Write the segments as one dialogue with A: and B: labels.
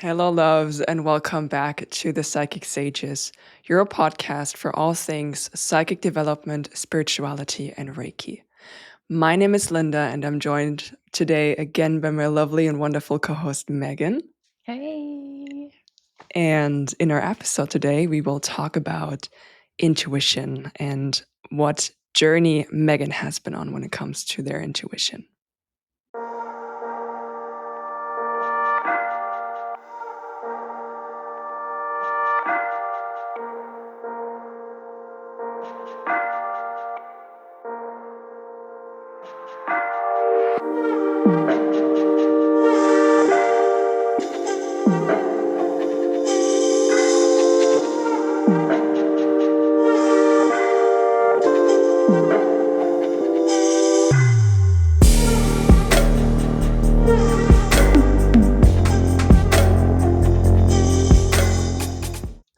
A: Hello, loves, and welcome back to the Psychic Sages, your podcast for all things psychic development, spirituality, and Reiki. My name is Linda, and I'm joined today again by my lovely and wonderful co host, Megan.
B: Hey.
A: And in our episode today, we will talk about intuition and what journey Megan has been on when it comes to their intuition.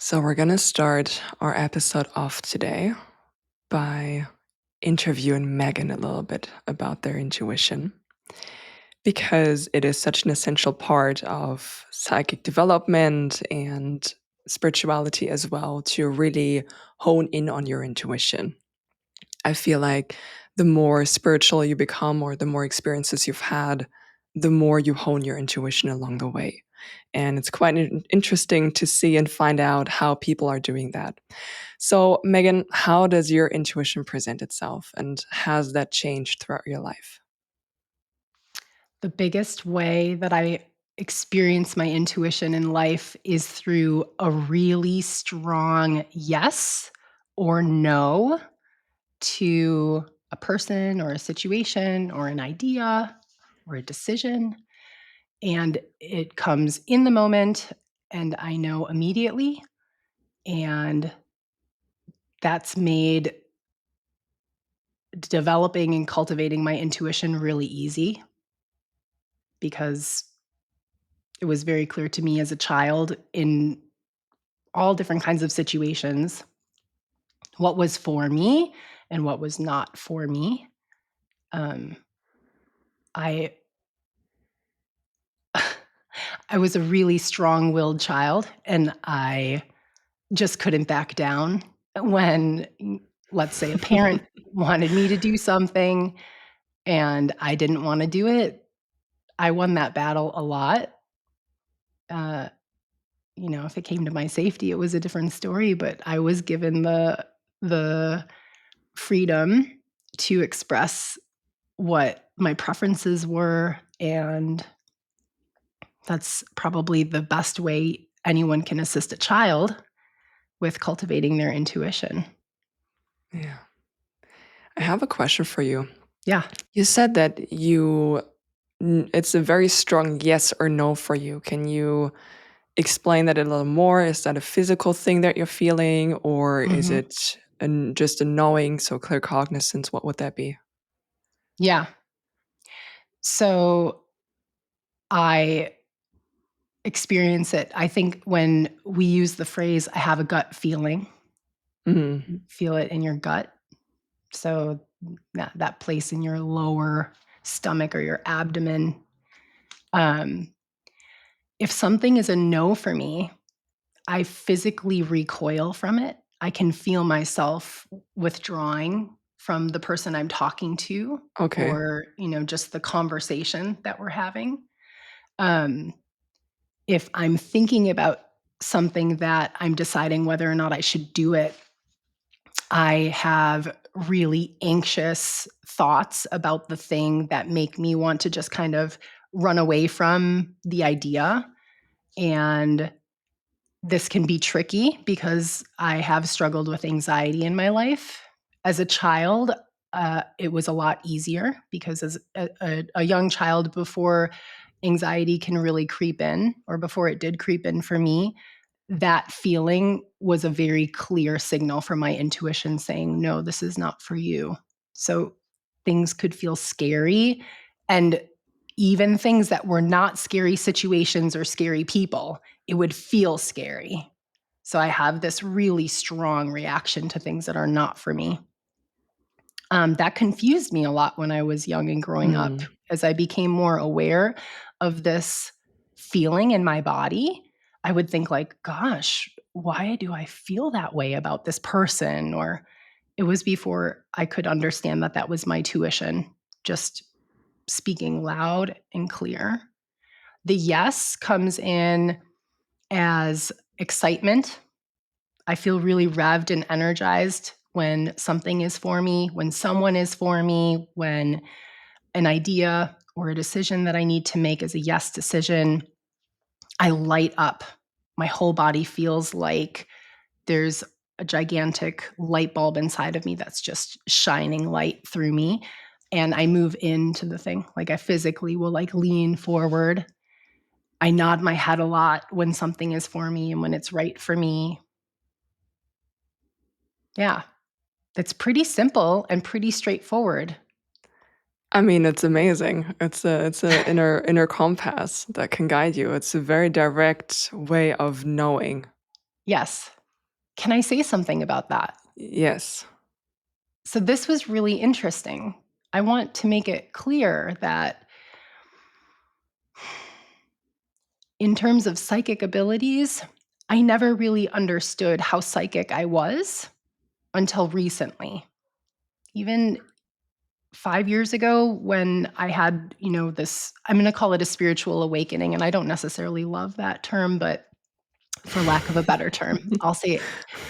A: So, we're going to start our episode off today by interviewing Megan a little bit about their intuition because it is such an essential part of psychic development and spirituality as well to really hone in on your intuition. I feel like the more spiritual you become or the more experiences you've had, the more you hone your intuition along the way. And it's quite interesting to see and find out how people are doing that. So, Megan, how does your intuition present itself and has that changed throughout your life?
B: The biggest way that I experience my intuition in life is through a really strong yes or no to a person or a situation or an idea or a decision. And it comes in the moment, and I know immediately. And that's made developing and cultivating my intuition really easy because it was very clear to me as a child in all different kinds of situations what was for me and what was not for me. Um, I I was a really strong-willed child, and I just couldn't back down when, let's say, a parent wanted me to do something and I didn't wanna do it. I won that battle a lot. Uh, if it came to my safety, it was a different story, but I was given the freedom to express what my preferences were, and that's probably the best way anyone can assist a child with cultivating their intuition.
A: Yeah. I have a question for you.
B: Yeah.
A: You said that it's a very strong yes or no for you. Can you explain that a little more? Is that a physical thing that you're feeling, or is
B: Mhm.
A: it just a knowing, so clear cognizance? What would that be?
B: Yeah. So I experience it. I think when we use the phrase, "I have a gut feeling,"
A: Mhm.
B: you feel it in your gut. So that place in your lower stomach or your abdomen. Um, if something is a no for me, I physically recoil from it. I can feel myself withdrawing from the person I'm talking to
A: Okay.
B: or, just the conversation that we're having. Um, if I'm thinking about something that I'm deciding whether or not I should do it, I have really anxious thoughts about the thing that make me want to just kind of run away from the idea. And this can be tricky because I have struggled with anxiety in my life. As a child, it was a lot easier because as a young child, before anxiety can really creep in, or before it did creep in for me, that feeling was a very clear signal from my intuition saying, no, this is not for you. So things could feel scary. And even things that were not scary situations or scary people, it would feel scary. So I have this really strong reaction to things that are not for me. That confused me a lot when I was young and growing up
A: Mm.
B: as I became more aware of this feeling in my body, I would think like, gosh, why do I feel that way about this person? Or it was before I could understand that that was my tuition, just speaking loud and clear. The yes comes in as excitement. I feel really revved and energized when something is for me, when someone is for me, when an idea or a decision that I need to make is a yes decision. I light up. My whole body feels like there's a gigantic light bulb inside of me that's just shining light through me. And I move into the thing. Like I physically will like lean forward. I nod my head a lot when something is for me and when it's right for me. Yeah, it's pretty simple and pretty straightforward.
A: I mean, it's amazing. It's a inner compass that can guide you. It's a very direct way of knowing.
B: Yes. Can I say something about that?
A: Yes.
B: So, this was really interesting. I want to make it clear that in terms of psychic abilities, I never really understood how psychic I was until recently. Even 5 years ago when I had, this I'm gonna call it a spiritual awakening, and I don't necessarily love that term, but for lack of a better term, I'll say it.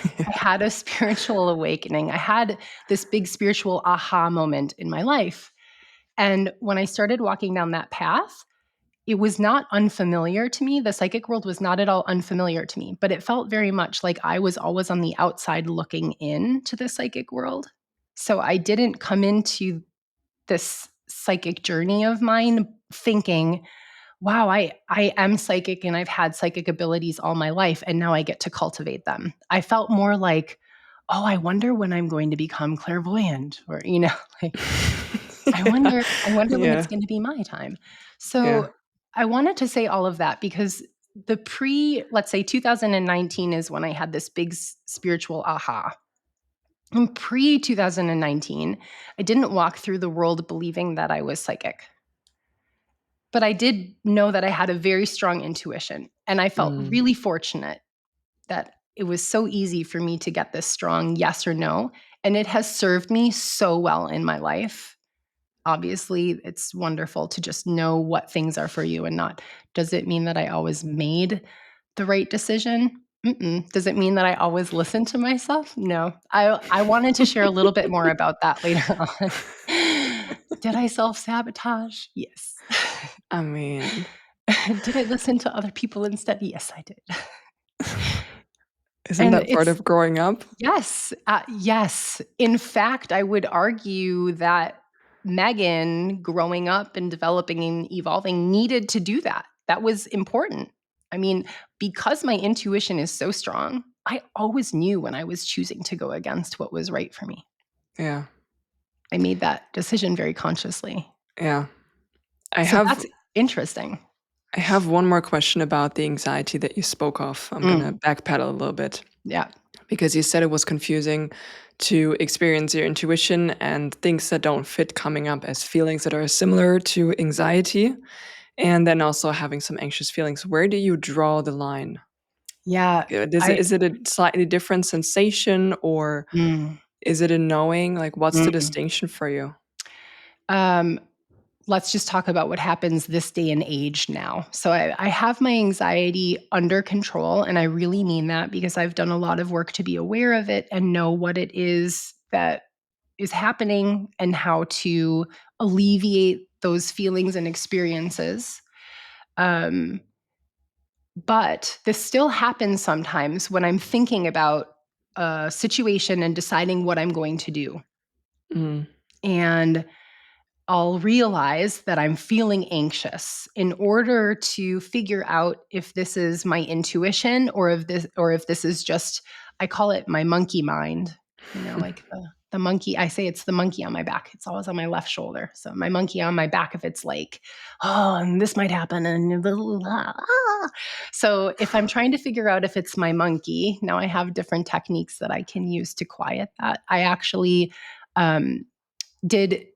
B: I
A: Yeah.
B: had a spiritual awakening. I had this big spiritual aha moment in my life, and when I started walking down that path, it was not unfamiliar to me. The psychic world was not at all unfamiliar to me, but it felt very much like I was always on the outside looking in to the psychic world. So I didn't come into this psychic journey of mine thinking, wow, I am psychic and I've had psychic abilities all my life and now I get to cultivate them. I felt more like, oh, I wonder when I'm going to become clairvoyant or, like
A: Yeah.
B: I wonder when it's
A: Yeah.
B: going to be my time.
A: Yeah.
B: So I wanted to say all of that because let's say 2019 is when I had this big spiritual aha. And pre 2019, I didn't walk through the world believing that I was psychic. But I did know that I had a very strong intuition. And I felt
A: Mm.
B: really fortunate that it was so easy for me to get this strong yes or no. And it has served me so well in my life. Obviously, it's wonderful to just know what things are for you and not. Does it mean that I always made the right decision? Mm-mm. Does it mean that I always listen to myself? No. I wanted to share a little bit more about that later on. Did I self-sabotage? Yes.
A: I mean,
B: Did I listen to other people instead? Yes, I did.
A: isn't
B: And
A: that part
B: it's
A: of growing up?
B: yes, yes. In fact, I would argue that Megan, growing up and developing and evolving, needed to do that. That was important. I mean, because my intuition is so strong, I always knew when I was choosing to go against what was right for me.
A: Yeah.
B: I made that decision very consciously.
A: Yeah. I
B: So
A: have
B: that's interesting.
A: I have one more question about the anxiety that you spoke of. I'm gonna
B: Mm,
A: backpedal a little bit
B: yeah.
A: because you said it was confusing to experience your intuition and things that don't fit coming up as feelings that are similar to anxiety, and then also having some anxious feelings. Where do you draw the line?
B: Yeah. I
A: Is it a slightly different sensation, or
B: mm,
A: is it a knowing? Like, what's the
B: mm.
A: distinction for you?
B: Um, let's just talk about what happens this day and age now. So I have my anxiety under control, and I really mean that because I've done a lot of work to be aware of it and know what it is that is happening and how to alleviate those feelings and experiences. Um, but this still happens sometimes when I'm thinking about a situation and deciding what I'm going to do.
A: Mm,
B: And I'll realize that I'm feeling anxious in order to figure out if this is my intuition or if this is just I call it my monkey mind, like the monkey. I say it's the monkey on my back. It's always on my left shoulder. So my monkey on my back if it's like, oh, and this might happen and blah, blah, blah, ah. So if I'm trying to figure out if it's my monkey, now I have different techniques that I can use to quiet that. I actually um, did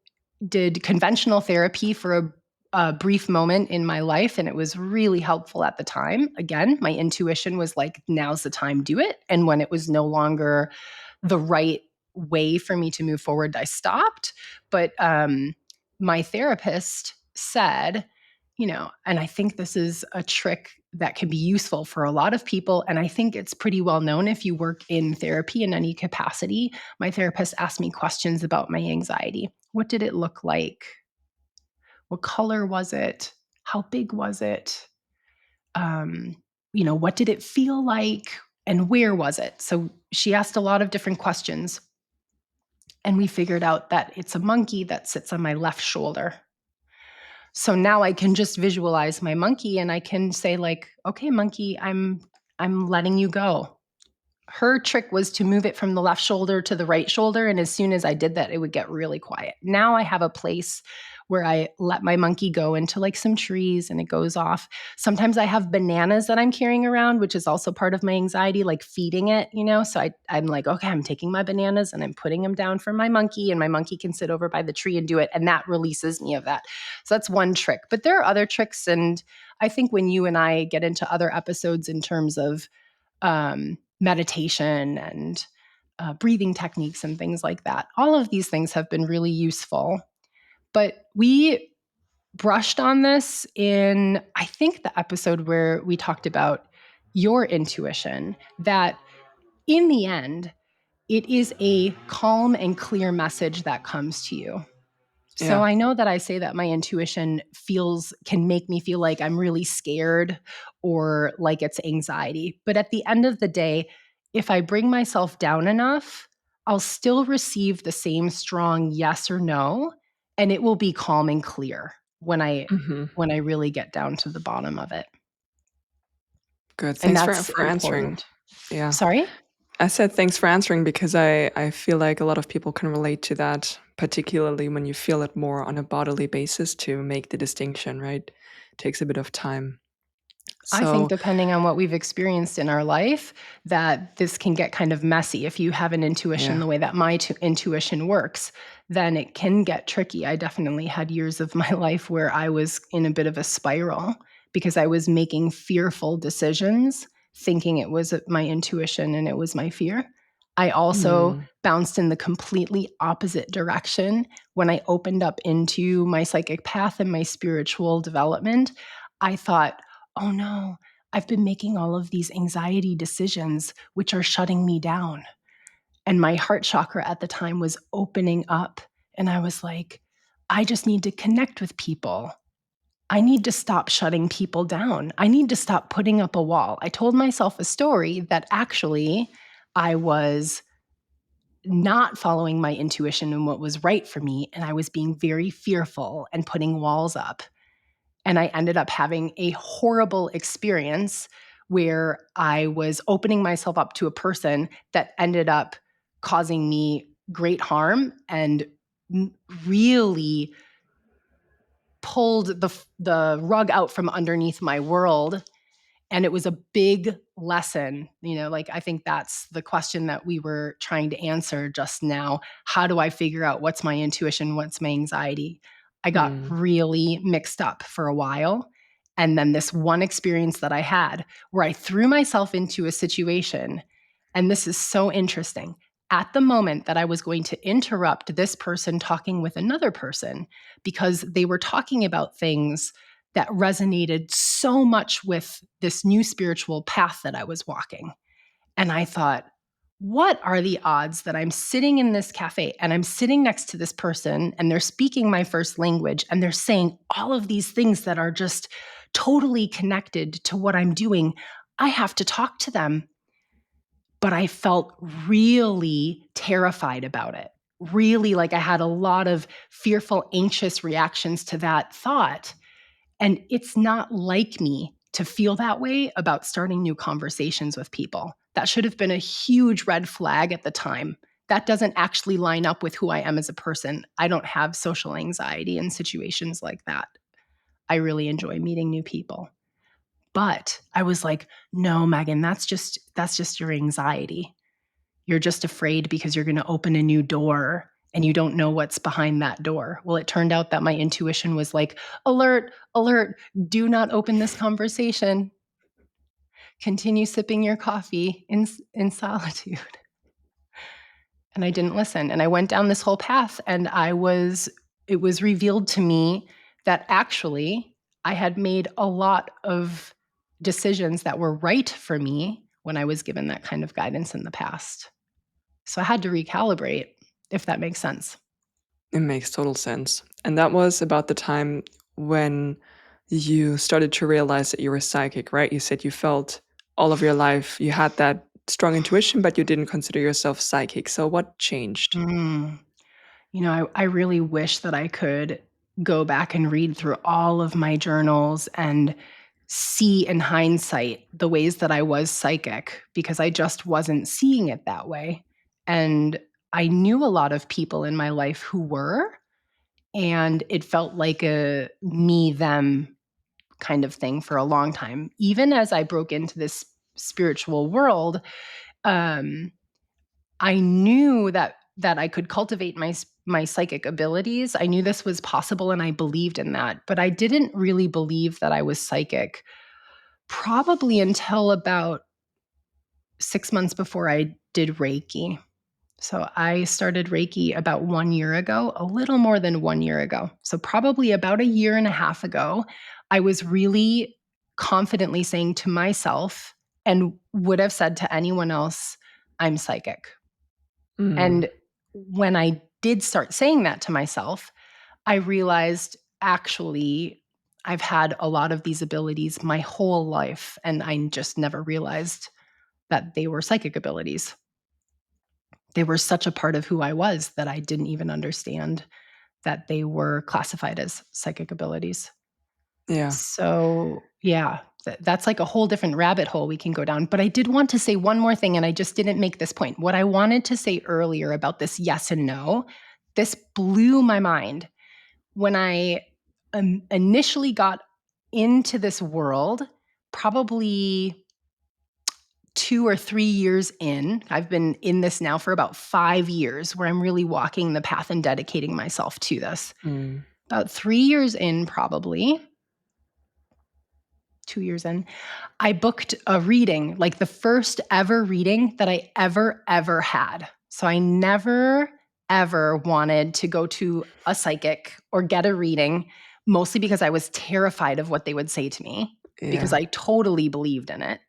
B: conventional therapy for a brief moment in my life, and it was really helpful at the time. Again, my intuition was like, now's the time, do it. And when it was no longer the right way for me to move forward, I stopped. But my therapist said, and I think this is a trick that can be useful for a lot of people. And I think it's pretty well known if you work in therapy in any capacity. My therapist asked me questions about my anxiety. What did it look like? What color was it? How big was it? Um, what did it feel like? And where was it? So she asked a lot of different questions. And we figured out that it's a monkey that sits on my left shoulder. So now I can just visualize my monkey and I can say like, okay, monkey, I'm letting you go. Her trick was to move it from the left shoulder to the right shoulder. And as soon as I did that, it would get really quiet. Now I have a place where I let my monkey go into like some trees and it goes off. Sometimes I have bananas that I'm carrying around, which is also part of my anxiety, like feeding it, So I'm like, okay, I'm taking my bananas and I'm putting them down for my monkey, and my monkey can sit over by the tree and do it. And that releases me of that. So that's one trick. But there are other tricks. And I think when you and I get into other episodes in terms of meditation and breathing techniques and things like that. All of these things have been really useful. But we brushed on this in, I think, the episode where we talked about your intuition, that in the end, it is a calm and clear message that comes to you. So
A: Yeah.
B: I know that I say that my intuition can make me feel like I'm really scared or like it's anxiety. But at the end of the day, if I bring myself down enough, I'll still receive the same strong yes or no, and it will be calm and clear when I
A: Mhm.
B: when I really get down to the bottom of it.
A: Good.
B: And
A: Thanks for
B: that's
A: answering.
B: important.
A: Yeah.
B: Sorry?
A: I said thanks for answering because I feel like a lot of people can relate to that, particularly when you feel it more on a bodily basis to make the distinction, right? Takes a bit of time.
B: I think
A: So,
B: depending on what we've experienced in our life, that this can get kind of messy. If you have an intuition
A: yeah.
B: the way that my intuition works, then it can get tricky. I definitely had years of my life where I was in a bit of a spiral because I was making fearful decisions, thinking it was my intuition and it was my fear. I also
A: Mm.
B: bounced in the completely opposite direction when I opened up into my psychic path and my spiritual development. I thought, oh no, I've been making all of these anxiety decisions, which are shutting me down. And my heart chakra at the time was opening up. And I was like, I just need to connect with people. I need to stop shutting people down. I need to stop putting up a wall. I told myself a story that actually I was not following my intuition and what was right for me. And I was being very fearful and putting walls up. And I ended up having a horrible experience where I was opening myself up to a person that ended up causing me great harm and really pulled the rug out from underneath my world. And it was a big lesson. Like, I think that's the question that we were trying to answer just now. How do I figure out what's my intuition, what's my anxiety? I got
A: Mm.
B: really mixed up for a while. And then this one experience that I had where I threw myself into a situation, and this is so interesting. At the moment that I was going to interrupt this person talking with another person because they were talking about things that resonated so much with this new spiritual path that I was walking. And I thought, what are the odds that I'm sitting in this cafe and I'm sitting next to this person and they're speaking my first language and they're saying all of these things that are just totally connected to what I'm doing? I have to talk to them. But I felt really terrified about it. Really, like I had a lot of fearful, anxious reactions to that thought. And it's not like me to feel that way about starting new conversations with people. That should have been a huge red flag at the time. That doesn't actually line up with who I am as a person. I don't have social anxiety in situations like that. I really enjoy meeting new people. But I was like, no, Megan, that's just your anxiety. You're just afraid because you're going to open a new door and you don't know what's behind that door. Well, it turned out that my intuition was like, alert, alert, do not open this conversation. Continue sipping your coffee in solitude. And I didn't listen. And I went down this whole path, and it was revealed to me that actually I had made a lot of decisions that were right for me when I was given that kind of guidance in the past. So I had to recalibrate, if that makes sense.
A: It makes total sense. And that was about the time when you started to realize that you were psychic, right? You said you felt all of your life you had that strong intuition, but you didn't consider yourself psychic. So what changed?
B: Mm. I really wish that I could go back and read through all of my journals and see in hindsight the ways that I was psychic, because I just wasn't seeing it that way. And I knew a lot of people in my life who were, and it felt like a me them kind of thing for a long time. Even as I broke into this spiritual world, um, I knew that I could cultivate my psychic abilities. I knew this was possible, and I believed in that, but I didn't really believe that I was psychic probably until about 6 months before I did Reiki. So I started Reiki about 1 year ago, a little more than 1 year ago. So probably about a year and a half ago, I was really confidently saying to myself, and would have said to anyone else, I'm psychic.
A: Mm,
B: And when I did start saying that to myself, I realized actually I've had a lot of these abilities my whole life, and I just never realized that they were psychic abilities. They were such a part of who I was that I didn't even understand that they were classified as psychic abilities.
A: yeah.
B: So, yeah, that's like a whole different rabbit hole we can go down. But I did want to say one more thing, and I just didn't make this point. What I wanted to say earlier about this yes and no, this blew my mind. When I initially got into this world, probably 2 or 3 years in, I've been in this now for about 5 years, where I'm really walking the path and dedicating myself to this.
A: Mm,
B: About 3 years in, probably 2 years in, I booked a reading, like the first ever reading that I ever had. So I never, ever wanted to go to a psychic or get a reading, mostly because I was terrified of what they would say to me, because
A: yeah.
B: I totally believed in it.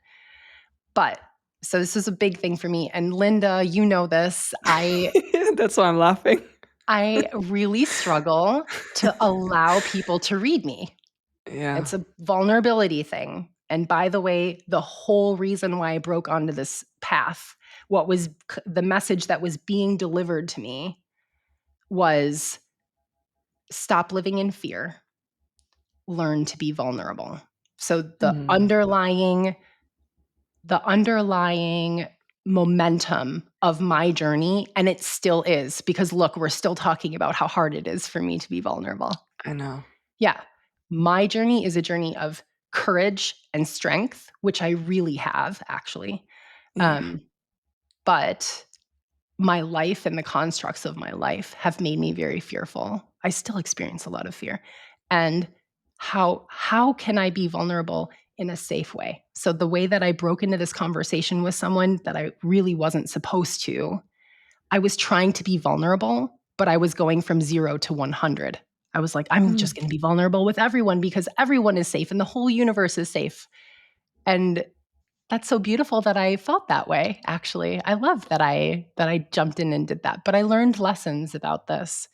B: But so this is a big thing for me. And Linda, you know this.
A: That's why I'm laughing.
B: I really struggle to allow people to read me.
A: Yeah.
B: It's a vulnerability thing. And by the way, the whole reason why I broke onto this path, what was the message that was being delivered to me was stop living in fear, learn to be vulnerable. So
A: Mm,
B: the underlying momentum of my journey, and it still is, because look, we're still talking about how hard it is for me to be vulnerable.
A: I know.
B: Yeah. My journey is a journey of courage and strength, which I really have actually.
A: Yeah.
B: Um, but my life and the constructs of my life have made me very fearful. I still experience a lot of fear. And how can I be vulnerable in a safe way? So the way that I broke into this conversation with someone that I really wasn't supposed to, I was trying to be vulnerable, but I was going from 0 to 100. I was like, I'm just
A: Mm,
B: going to be vulnerable with everyone because everyone is safe and the whole universe is safe. And that's so beautiful that I felt that way, actually. I love that I jumped in and did that. But I learned lessons about this.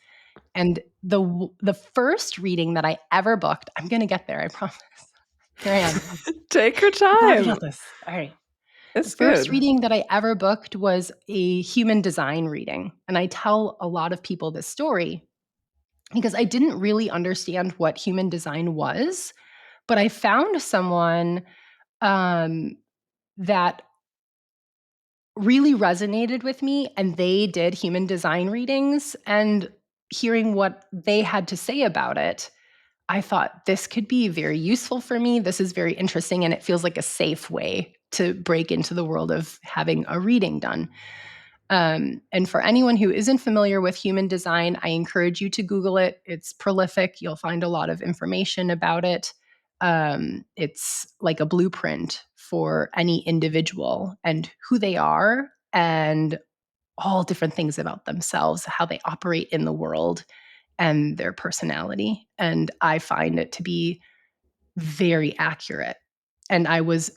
B: And the first reading that I ever booked, I'm going to get there, I promise. Here I am.
A: take your
B: I
A: time.
B: got this. All right. The
A: It's
B: first
A: good.
B: reading that I ever booked was a human design reading. And I tell a lot of people this story because I didn't really understand what human design was, but I found someone um, that really resonated with me, and they did human design readings. And hearing what they had to say about it, I thought this could be very useful for me. This is very interesting, and it feels like a safe way to break into the world of having a reading done. And for anyone who isn't familiar with human design, I encourage you to Google it. It's prolific. You'll find a lot of information about it. It's like a blueprint for any individual and who they are and all different things about themselves, how they operate in the world and their personality. And I find it to be very accurate. And I was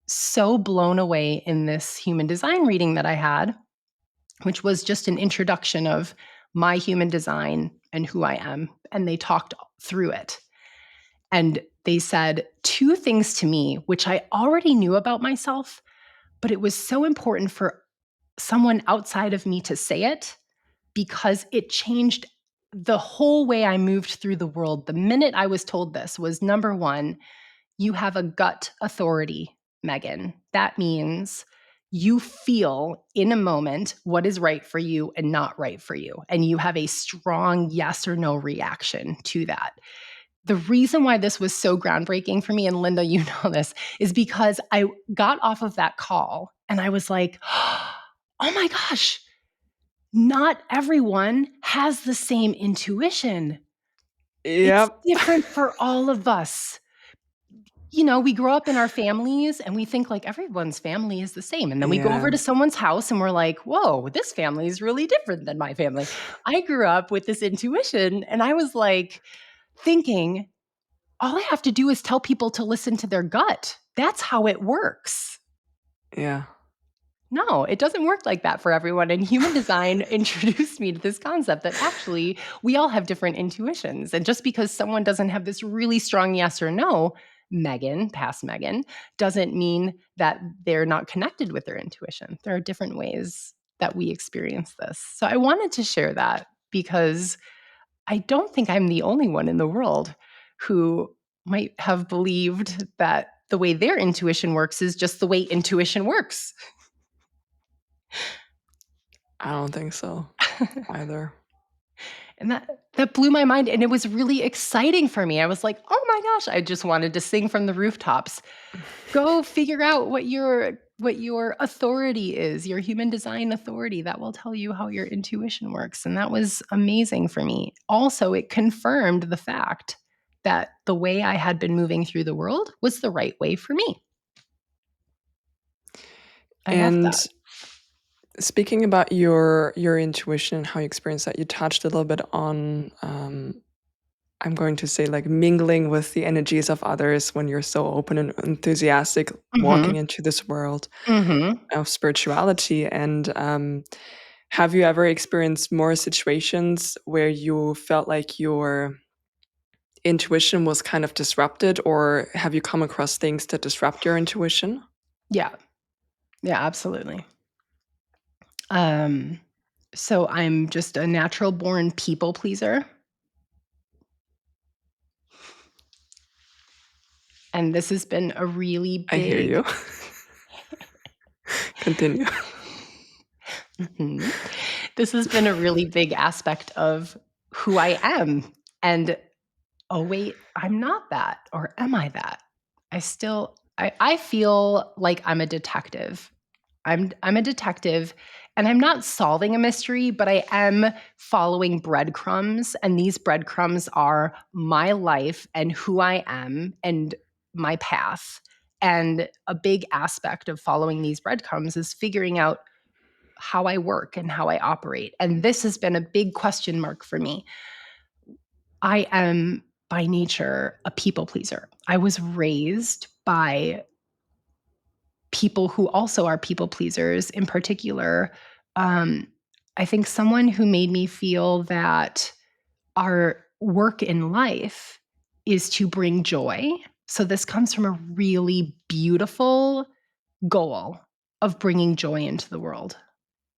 B: so blown away in this human design reading that I had, which was just an introduction of my human design and who I am. And they talked through it. And they said two things to me, which I already knew about myself, but it was so important for someone outside of me to say it because it changed the whole way I moved through the world. The minute I was told this was number one, you have a gut authority, Megan. That means you feel in a moment what is right for you and not right for you. And you have a strong yes or no reaction to that. The reason why this was so groundbreaking for me, and Linda, you know this, is because I got off of that call and I was like, oh my gosh, not everyone has the same intuition. It's
A: Yep.
B: different for all of us. You know, we grow up in our families and we think like everyone's family is the same. And then we go
A: Yeah.
B: over to someone's house and we're like, whoa, this family is really different than my family. I grew up with this intuition and I was like thinking, all I have to do is tell people to listen to their gut. That's how it works.
A: Yeah.
B: No, it doesn't work like that for everyone. And human design introduced me to this concept that actually we all have different intuitions. And just because someone doesn't have this really strong yes or no, Megan, past Megan, doesn't mean that they're not connected with their intuition. There are different ways that we experience this. So I wanted to share that because I don't think I'm the only one in the world who might have believed that the way their intuition works is just the way intuition works.
A: I don't think so either.
B: And that blew my mind and it was really exciting for me. I was like, "Oh my gosh, I just wanted to sing from the rooftops." Go figure out what your authority is, your human design authority that will tell you how your intuition works. And that was amazing for me. Also, it confirmed the fact that the way I had been moving through the world was the right way for me. I love
A: And
B: that.
A: speaking about your intuition and how you experience that, you touched a little bit on I'm going to say like mingling with the energies of others when you're so open and enthusiastic walking
B: Mhm.
A: into this world
B: Mhm.
A: of spirituality. And have you ever experienced more situations where you felt like your intuition was kind of disrupted, or have you come across things that disrupt your intuition?
B: Yeah. Yeah, absolutely. Um so I'm just a natural born people pleaser. And this has been a really
A: I hear
B: big
A: you. Continue.
B: Mhm. This has been a really big aspect of who I am. And, "Oh, wait, I'm not that," or, "Am I that?" I feel like I'm a detective. I'm a detective, and I'm not solving a mystery, but I am following breadcrumbs, and these breadcrumbs are my life and who I am and my path. And a big aspect of following these breadcrumbs is figuring out how I work and how I operate. And this has been a big question mark for me. I am by nature a people pleaser. I was raised by people who also are people pleasers. In particular, um, I think someone who made me feel that our work in life is to bring joy. So, this comes from a really beautiful goal of bringing joy into the world.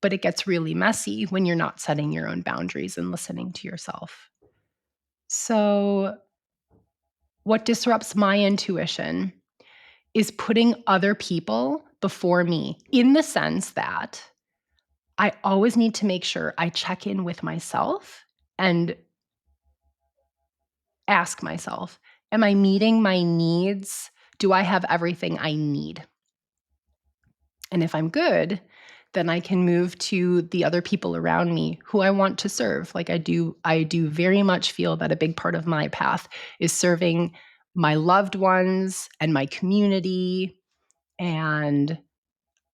B: But it gets really messy when you're not setting your own boundaries and listening to yourself. So, what disrupts my intuition is putting other people before me in the sense that I always need to make sure I check in with myself and ask myself, am I meeting my needs? Do I have everything I need? And if I'm good, then I can move to the other people around me who I want to serve. Like I do very much feel that a big part of my path is serving my loved ones and my community. And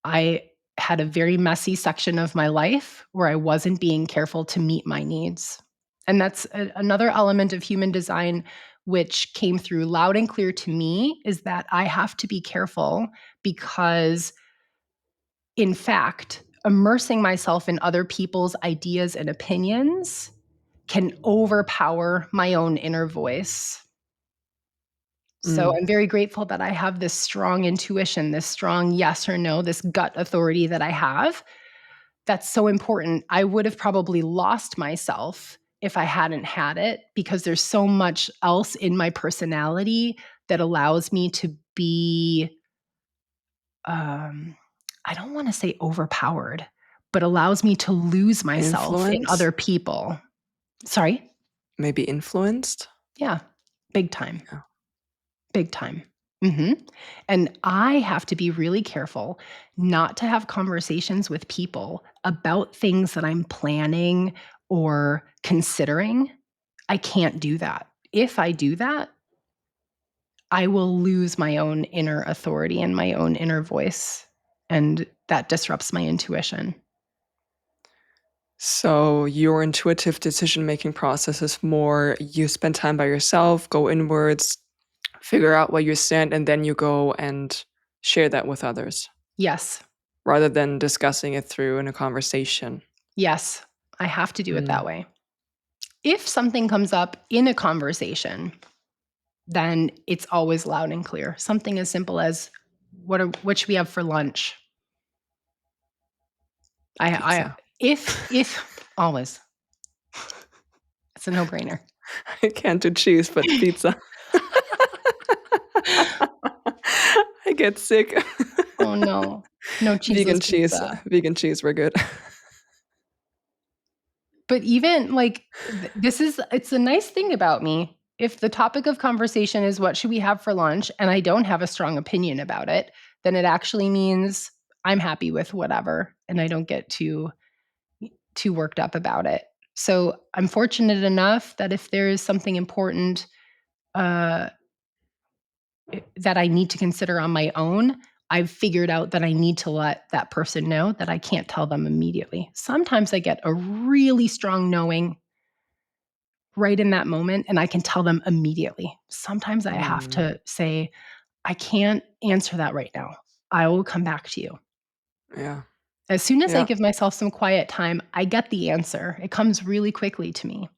B: I had a very messy section of my life where I wasn't being careful to meet my needs. And that's another element of human design, which came through loud and clear to me, is that I have to be careful because, in fact, immersing myself in other people's ideas and opinions can overpower my own inner voice. So
A: Mm.
B: I'm very grateful that I have this strong intuition, this strong yes or no, this gut authority that I have. That's so important. I would have probably lost myself if I hadn't had it, because there's so much else in my personality that allows me to be, I don't want to say overpowered, but allows me to lose myself in
A: Influence?
B: other people. Sorry?
A: Maybe influenced?
B: Yeah, big time.
A: Yeah.
B: Big time. And I have to be really careful not to have conversations with people about things that I'm planning or considering. I can't do that. If I do that, I will lose my own inner authority and my own inner voice, and that disrupts my intuition.
A: So your intuitive decision-making process is more you spend time by yourself, go inwards, figure out where you stand, and then you go and share that with others
B: Yes.
A: rather than discussing it through in a conversation.
B: Yes. I have to do it that
A: Mm.
B: way. If something comes up in a conversation, then it's always loud and clear. Something as simple as what should we have for lunch? I
A: Pizza.
B: if always. It's a no-brainer.
A: I can't do cheese, but pizza. I get sick.
B: Oh, no. No cheeseless pizza.
A: Vegan cheese, we're good.
B: But even, like, it's a nice thing about me. If the topic of conversation is what should we have for lunch, and I don't have a strong opinion about it, then it actually means I'm happy with whatever, and I don't get too worked up about it. So, I'm fortunate enough that if there is something important, uh, that I need to consider on my own, I've figured out that I need to let that person know that I can't tell them immediately. Sometimes I get a really strong knowing right in that moment, and I can tell them immediately. Sometimes I have
A: Mm,
B: to say, "I can't answer that right now. I will come back to you."
A: yeah,
B: As soon as I
A: yeah.
B: give myself some quiet time, I get the answer. It comes really quickly to me.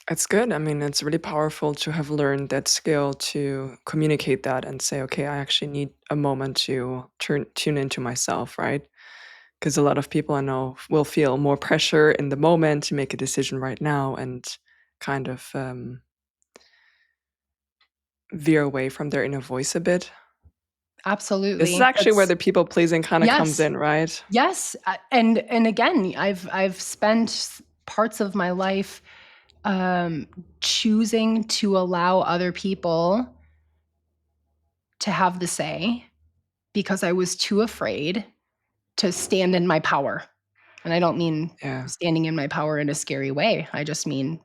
A: It's good. I mean, it's really powerful to have learned that skill to communicate that and say, okay, I actually need a moment to tune into myself, right? Because a lot of people I know will feel more pressure in the moment to make a decision right now and kind of veer away from their inner voice a bit. This is
B: Absolutely.
A: actually where the people pleasing kind of comes
B: Yes.
A: in, right?
B: Yes, and again, I've spent parts of my life, um, choosing to allow other people to have the say because I was too afraid to stand in my power. And I don't mean
A: Yeah.
B: standing in my power in a scary way. I just mean,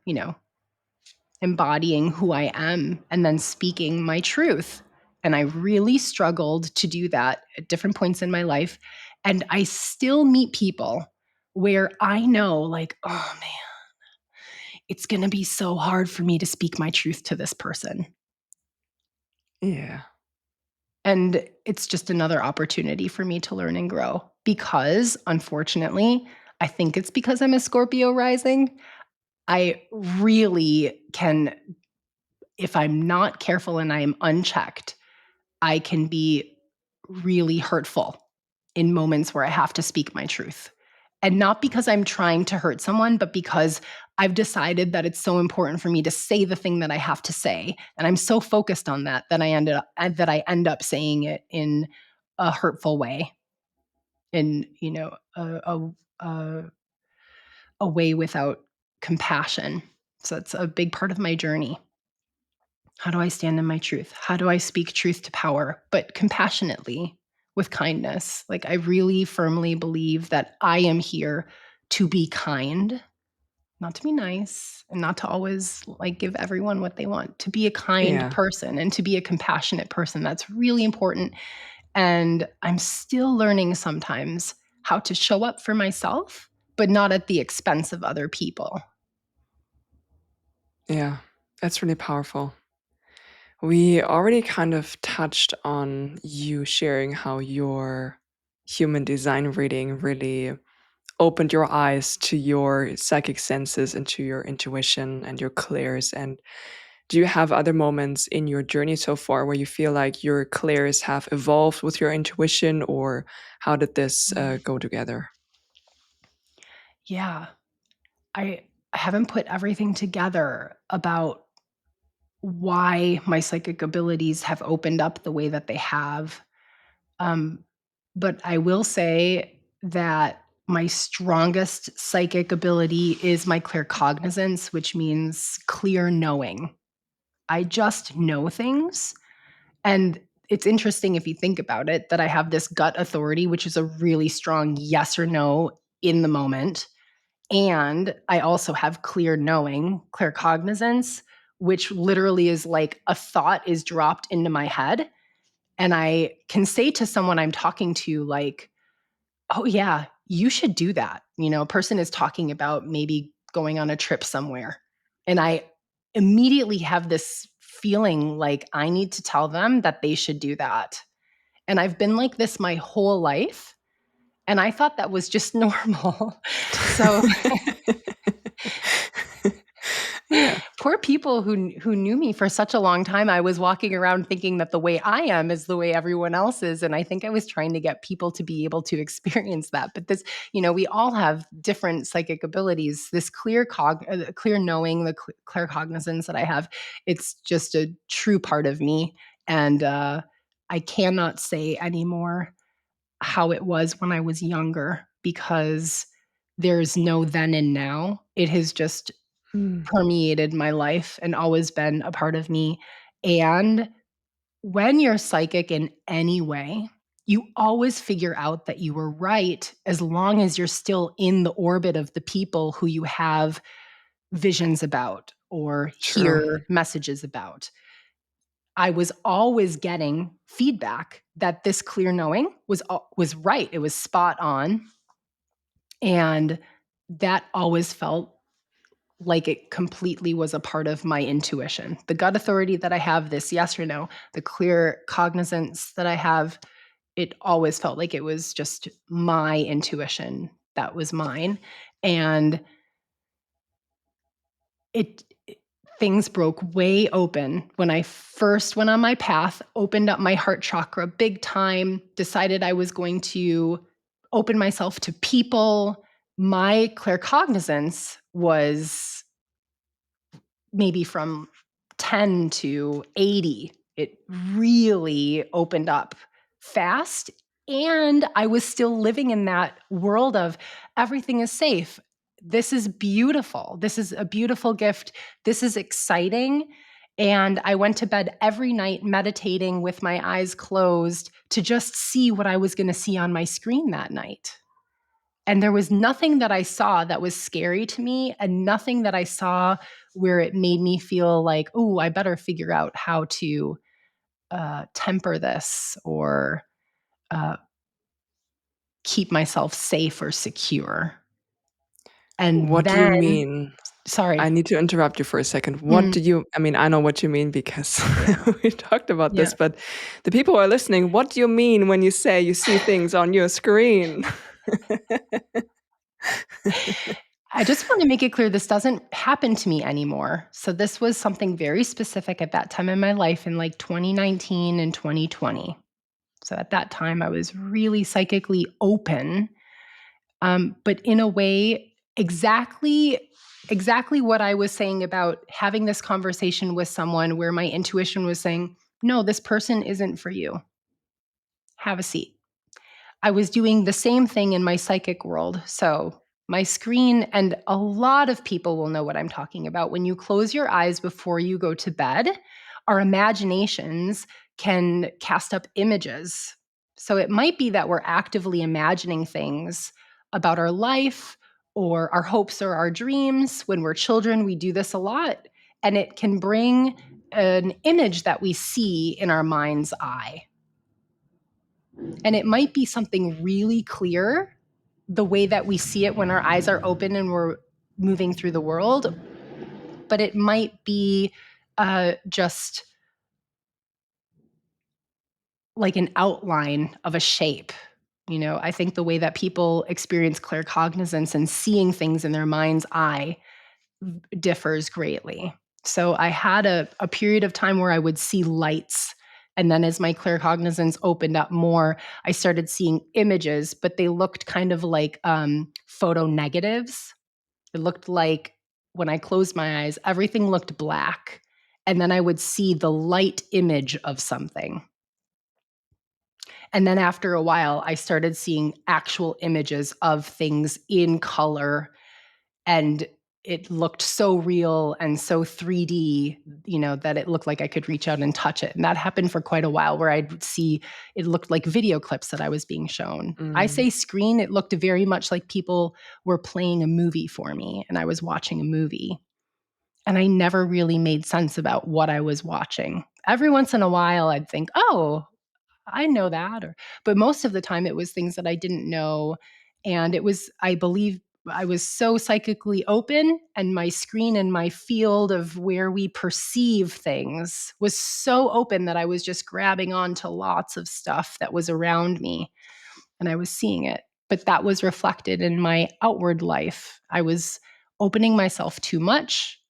B: embodying who I am and then speaking my truth. And I really struggled to do that at different points in my life. And I still meet people where I know, like, oh man, it's going to be so hard for me to speak my truth to this person.
A: Yeah.
B: And it's just another opportunity for me to learn and grow because, unfortunately, I think it's because I'm a Scorpio rising. I really can, if I'm not careful and I am unchecked, I can be really hurtful in moments where I have to speak my truth. And not because I'm trying to hurt someone, but because I've decided that it's so important for me to say the thing that I have to say. And I'm so focused on that that I end up saying it in a hurtful way, in a way without compassion. So it's a big part of my journey. How do I stand in my truth? How do I speak truth to power, but compassionately, with kindness. Like, I really firmly believe that I am here to be kind, not to be nice, and not to always like give everyone what they want, to be a kind
A: Yeah.
B: person and to be a compassionate person. That's really important. And I'm still learning sometimes how to show up for myself, but not at the expense of other people.
A: Yeah. That's really powerful. We already kind of touched on you sharing how your human design reading really opened your eyes to your psychic senses and to your intuition and your clairs. And do you have other moments in your journey so far where you feel like your clairs have evolved with your intuition, or how did this
B: Mm.
A: go together?
B: Yeah. I haven't put everything together about why my psychic abilities have opened up the way that they have. Um, but I will say that my strongest psychic ability is my claircognizance, which means clear knowing. I just know things. And it's interesting if you think about it that I have this gut authority, which is a really strong yes or no in the moment. And I also have clear knowing, clear cognizance, which literally is like a thought is dropped into my head. And I can say to someone I'm talking to, like, oh, yeah, you should do that. A person is talking about maybe going on a trip somewhere. And I immediately have this feeling like I need to tell them that they should do that. And I've been like this my whole life. And I thought that was just normal. So
A: Yeah.
B: poor people who knew me for such a long time. I was walking around thinking that the way I am is the way everyone else is, and I think I was trying to get people to be able to experience that. But we all have different psychic abilities. This clear knowing, the clear cognizance that I have, it's just a true part of me, and I cannot say anymore how it was when I was younger because there's no then and now. It has just
A: Mm,
B: permeated my life and always been a part of me. And when you're psychic in any way, you always figure out that you were right as long as you're still in the orbit of the people who you have visions about or
A: true.
B: hear messages about. I was always getting feedback that this clear knowing was right. It was spot on, and that always felt like it completely was a part of my intuition. The gut authority that I have, this yes or no, the clear cognizance that I have, it always felt like it was just my intuition that was mine. And it things broke way open when I first went on my path, opened up my heart chakra big time, decided I was going to open myself to people. My claircognizance was maybe from 10 to 80. It really opened up fast. And I was still living in that world of everything is safe. This is beautiful. This is a beautiful gift. This is exciting. And I went to bed every night meditating with my eyes closed to just see what I was going to see on my screen that night. And there was nothing that I saw that was scary to me, and nothing that I saw where it made me feel like, oh, I better figure out how to temper this or uh, keep myself safe or secure. And
A: What do you
B: then,
A: mean? I
B: sorry.
A: need to interrupt you for a second. What
B: Mm,
A: do you I mean, I know what you mean because
B: yeah.
A: we talked about
B: Yeah.
A: this, but the people who are listening, what do you mean when you say you see things on your screen?
B: I just want to make it clear this doesn't happen to me anymore. So, this was something very specific at that time in my life in like 2019 and 2020. So at that time, I was really psychically open, but in a way, exactly what I was saying about having this conversation with someone where my intuition was saying, "No, this person isn't for you. Have a seat." I was doing the same thing in my psychic world. So my screen, and a lot of people will know what I'm talking about. When you close your eyes before you go to bed, our imaginations can cast up images. So it might be that we're actively imagining things about our life or our hopes or our dreams. When we're children, we do this a lot, and it can bring an image that we see in our mind's eye. And it might be something really clear, the way that we see it when our eyes are open and we're moving through the world, but it might be just like an outline of a shape. I think the way that people experience claircognizance and seeing things in their mind's eye differs greatly. So I had a period of time where I would see lights. And then as my claircognizance opened up more, I started seeing images, but they looked kind of like photo negatives. It looked like when I closed my eyes, everything looked black. And then I would see the light image of something. And then after a while, I started seeing actual images of things in color, and it looked so real and so 3D, that it looked like I could reach out and touch it. And that happened for quite a while, where I'd see it looked like video clips that I was being shown. I
A: Mm,
B: say screen, it looked very much like people were playing a movie for me and I was watching a movie. And I never really made sense about what I was watching. Every once in a while, I'd think, oh, I know that. But most of the time, it was things that I didn't know. And it was, I believe, I was so psychically open, and my screen and my field of where we perceive things was so open that I was just grabbing onto lots of stuff that was around me and I was seeing it. But that was reflected in my outward life. I was opening myself too much,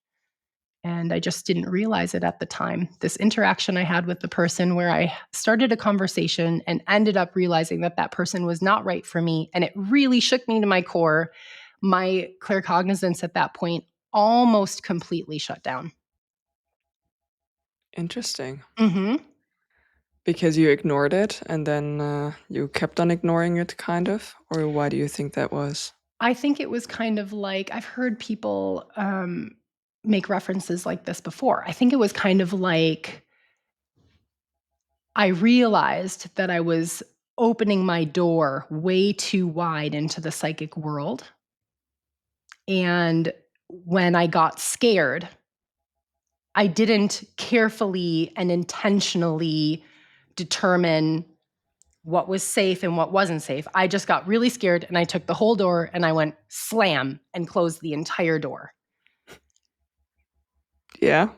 B: and I just didn't realize it at the time. This interaction I had with the person, where I started a conversation and ended up realizing that that person was not right for me. And it really shook me to my core. My claircognizance at that point almost completely shut down.
A: interesting.
B: Hmm.
A: Because you ignored it and then you kept on ignoring it, kind of? Or why do you think that was?
B: I think it was kind of like, I've heard people make references like this before. I think it was kind of like I realized that I was opening my door way too wide into the psychic world. And when I got scared, I didn't carefully and intentionally determine what was safe and what wasn't safe. I just got really scared and I took the whole door and I went slam and closed the entire door.
A: Yeah,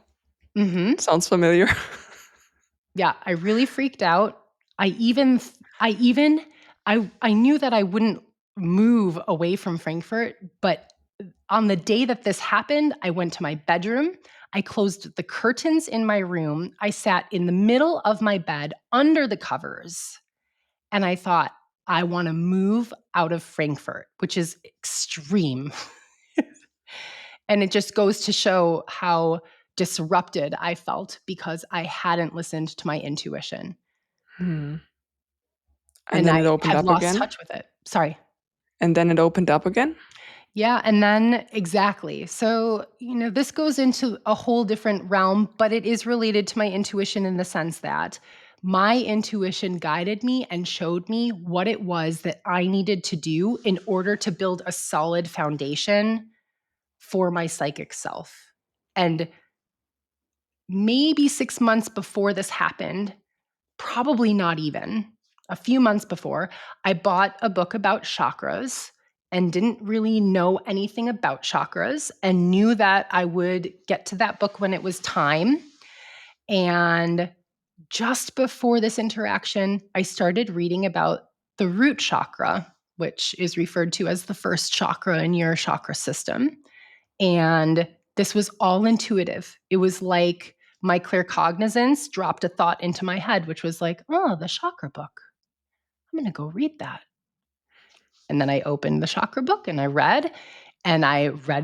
B: Mhm.
A: sounds familiar.
B: Yeah, I really freaked out. I even I even I knew that I wouldn't move away from Frankfurt, but on the day that this happened, I went to my bedroom. I closed the curtains in my room. I sat in the middle of my bed under the covers, and I thought, I want to move out of Frankfurt, which is extreme. And it just goes to show how disrupted I felt because I hadn't listened to my intuition.
A: Hmm. And
B: And
A: then
B: I
A: it opened
B: had
A: up
B: lost
A: again?
B: touch with it. Sorry.
A: And then it opened up again?
B: Yeah, and then exactly. So, this goes into a whole different realm, but it is related to my intuition in the sense that my intuition guided me and showed me what it was that I needed to do in order to build a solid foundation for my psychic self. And maybe 6 months before this happened, probably not even, a few months before, I bought a book about chakras and didn't really know anything about chakras and knew that I would get to that book when it was time. And just before this interaction, I started reading about the root chakra, which is referred to as the first chakra in your chakra system. And this was all intuitive. It was like my claircognizance dropped a thought into my head, which was like, oh, the chakra book. I'm going to go read that. And then I opened the chakra book and I read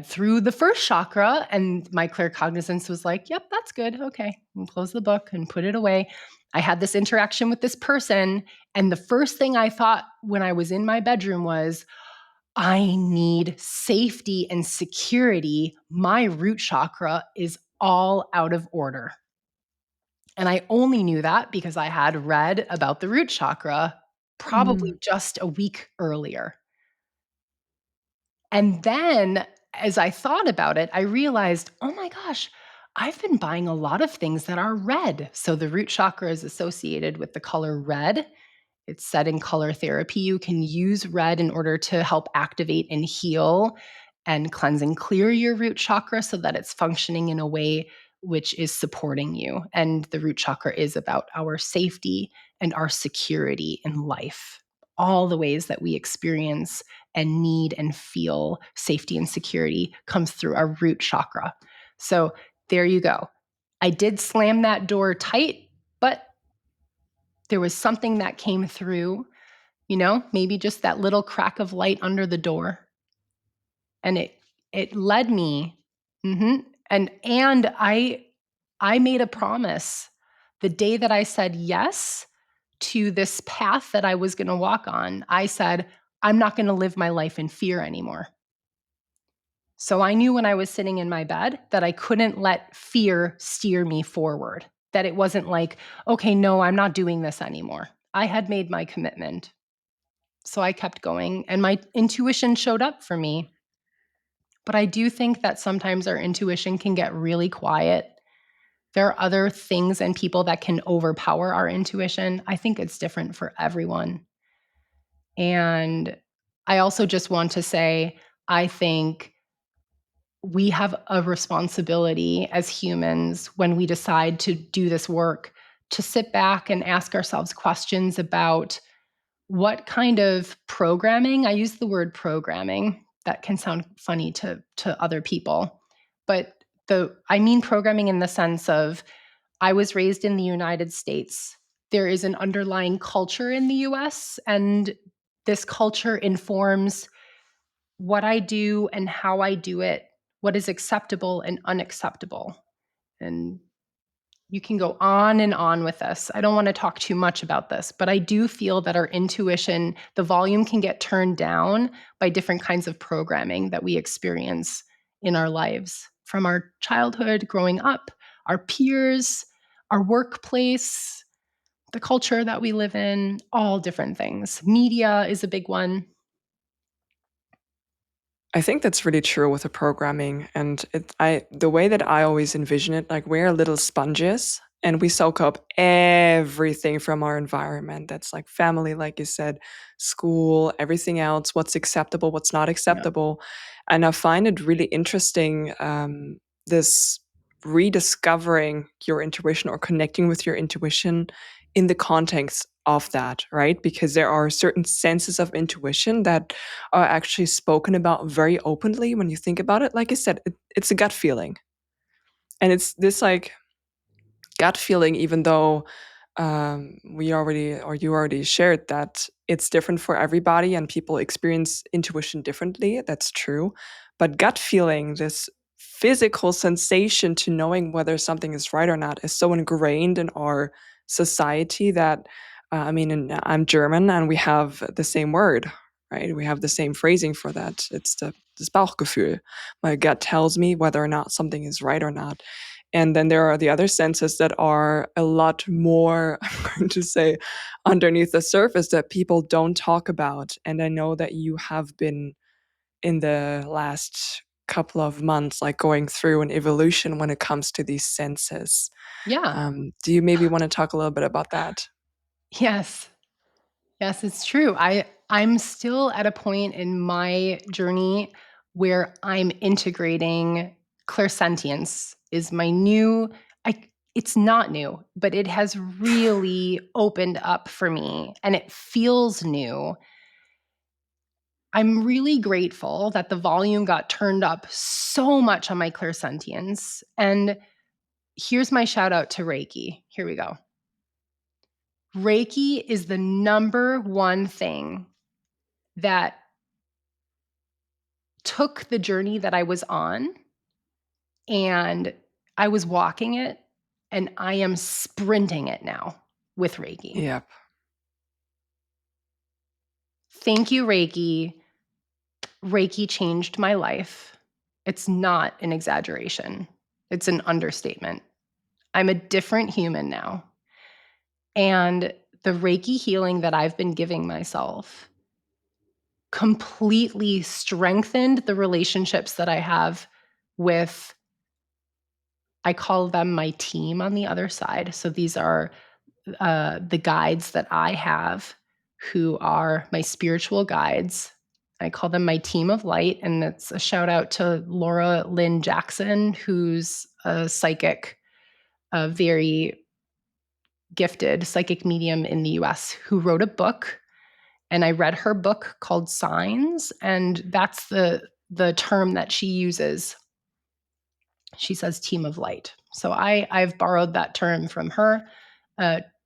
B: through the first chakra, and my claircognizance was like, yep, that's good. Okay. And close the book and put it away. I had this interaction with this person. And the first thing I thought when I was in my bedroom was, I need safety and security. My root chakra is all out of order. And I only knew that because I had read about the root chakra probably
A: Mm.
B: just a week earlier. And then as I thought about it, I realized, oh my gosh, I've been buying a lot of things that are red. So the root chakra is associated with the color red. It's said in color therapy, you can use red in order to help activate and heal and cleanse and clear your root chakra so that it's functioning in a way which is supporting you. And the root chakra is about our safety and our security in life. All the ways that we experience and need and feel safety and security comes through our root chakra. So there you go. I did slam that door tight, but there was something that came through, maybe just that little crack of light under the door. And it led me. And I made a promise the day that I said yes to this path that I was going to walk on. I said, I'm not going to live my life in fear anymore. So I knew when I was sitting in my bed that I couldn't let fear steer me forward, that it wasn't like, okay, no, I'm not doing this anymore. I had made my commitment. So I kept going and my intuition showed up for me. But I do think that sometimes our intuition can get really quiet. There are other things and people that can overpower our intuition. I think it's different for everyone. And I also just want to say, I think we have a responsibility as humans when we decide to do this work to sit back and ask ourselves questions about what kind of programming. I use the word programming. That can sound funny to other people, but I mean programming in the sense of I was raised in the United States. There is an underlying culture in the US, and this culture informs what I do and how I do it, what is acceptable and unacceptable. And you can go on and on with this. I don't want to talk too much about this, but I do feel that our intuition, the volume can get turned down by different kinds of programming that we experience in our lives from our childhood, growing up, our peers, our workplace, the culture that we live in, all different things. Media is a big one.
A: I think that's really true with the programming, and the way that I always envision it, like we're little sponges and we soak up everything from our environment. That's like family, like you said, school, everything else, what's acceptable, what's not
B: Yeah.
A: acceptable. And I find it really interesting, this rediscovering your intuition or connecting with your intuition in the context of that, right? Because there are certain senses of intuition that are actually spoken about very openly when you think about it. Like I said, it's a gut feeling. And it's this like gut feeling, even though we already or you already shared that it's different for everybody and people experience intuition differently. That's true. But gut feeling, this physical sensation to knowing whether something is right or not, is so ingrained in our society that, I mean, and I'm German and we have the same word, right? We have the same phrasing for that. It's das Bauchgefühl. My gut tells me whether or not something is right or not. And then there are the other senses that are a lot more, I'm going to say, underneath the surface that people don't talk about. And I know that you have been in the last couple of months, like going through an evolution when it comes to these senses.
B: Yeah.
A: Do you maybe want to talk a little bit about that?
B: Yes. Yes, it's true. I'm still at a point in my journey where I'm integrating clairsentience is my new it's not new, but it has really opened up for me and it feels new. I'm really grateful that the volume got turned up so much on my clairsentience. And here's my shout out to Reiki. Here we go. Reiki is the number one thing that took the journey that I was on and I was walking it and I am sprinting it now with Reiki.
A: Yeah.
B: Thank you, Reiki. Reiki changed my life. It's not an exaggeration, it's an understatement. I'm a different human now. And the Reiki healing that I've been giving myself completely strengthened the relationships that I have with, I call them my team on the other side. So these are the guides that I have who are my spiritual guides. I call them my team of light. And it's a shout out to Lynne Jackson, who's a psychic, a very gifted psychic medium in the US, who wrote a book. And I read her book called Signs. And that's the term that she uses. She says team of light. So I've borrowed that term from her.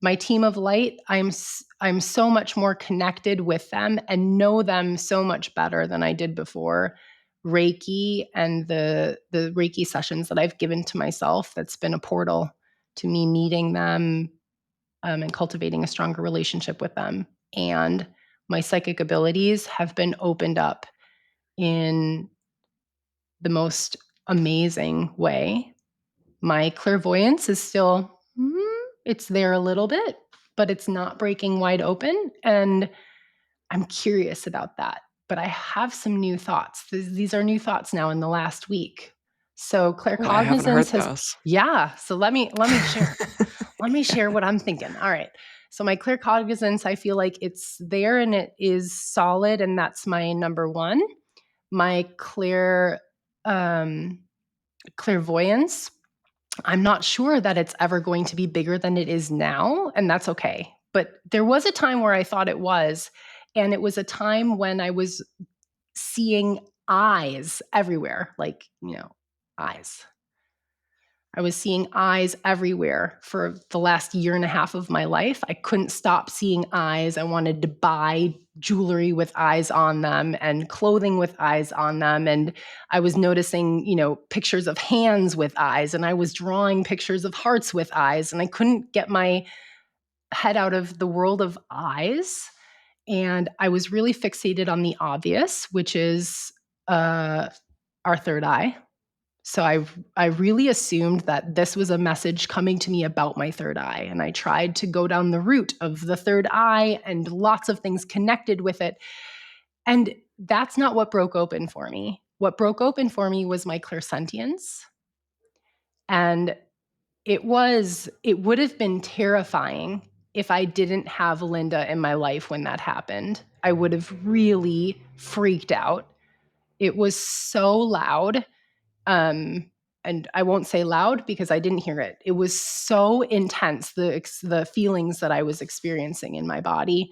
B: My team of light, I'm so much more connected with them and know them so much better than I did before. Reiki and the Reiki sessions that I've given to myself, that's been a portal to me meeting them, and cultivating a stronger relationship with them. And my psychic abilities have been opened up in the most amazing way. My clairvoyance is still, it's there a little bit, but it's not breaking wide open. And I'm curious about that. But I have some new thoughts. These are new thoughts now in the last week. So
A: Oh, I haven't
B: claircognizance
A: heard
B: has,
A: those.
B: yeah. So let me share. Let me share what I'm thinking. All right. So my claircognizance, I feel like it's there and it is solid, and that's my number one. My clairvoyance, I'm not sure that it's ever going to be bigger than it is now, and that's okay. But there was a time where I thought it was, and it was a time when I was seeing eyes everywhere, like, eyes. I was seeing eyes everywhere for the last year and a half of my life. I couldn't stop seeing eyes. I wanted to buy jewelry with eyes on them and clothing with eyes on them. And I was noticing, pictures of hands with eyes, and I was drawing pictures of hearts with eyes. And I couldn't get my head out of the world of eyes. And I was really fixated on the obvious, which is our third eye. So I really assumed that this was a message coming to me about my third eye. And I tried to go down the route of the third eye and lots of things connected with it. And that's not what broke open for me. What broke open for me was my clairsentience. And it would have been terrifying if I didn't have Linda in my life when that happened. I would have really freaked out. It was so loud. And I won't say loud because I didn't hear it. It was so intense, the feelings that I was experiencing in my body.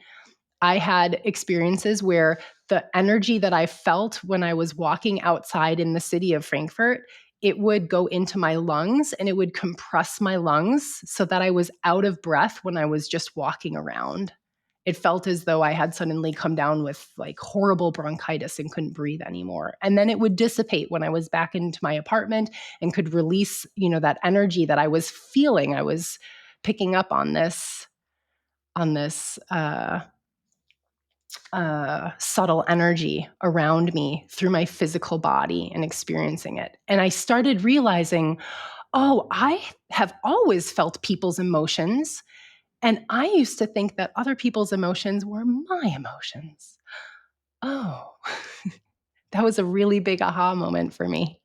B: I had experiences where the energy that I felt when I was walking outside in the city of Frankfurt, it would go into my lungs and it would compress my lungs so that I was out of breath when I was just walking around. It felt as though I had suddenly come down with like horrible bronchitis and couldn't breathe anymore. And then it would dissipate when I was back into my apartment and could release, that energy that I was feeling. I was picking up on this subtle energy around me through my physical body and experiencing it. And I started realizing, oh, I have always felt people's emotions. And I used to think that other people's emotions were my emotions. Oh, that was a really big aha moment for me.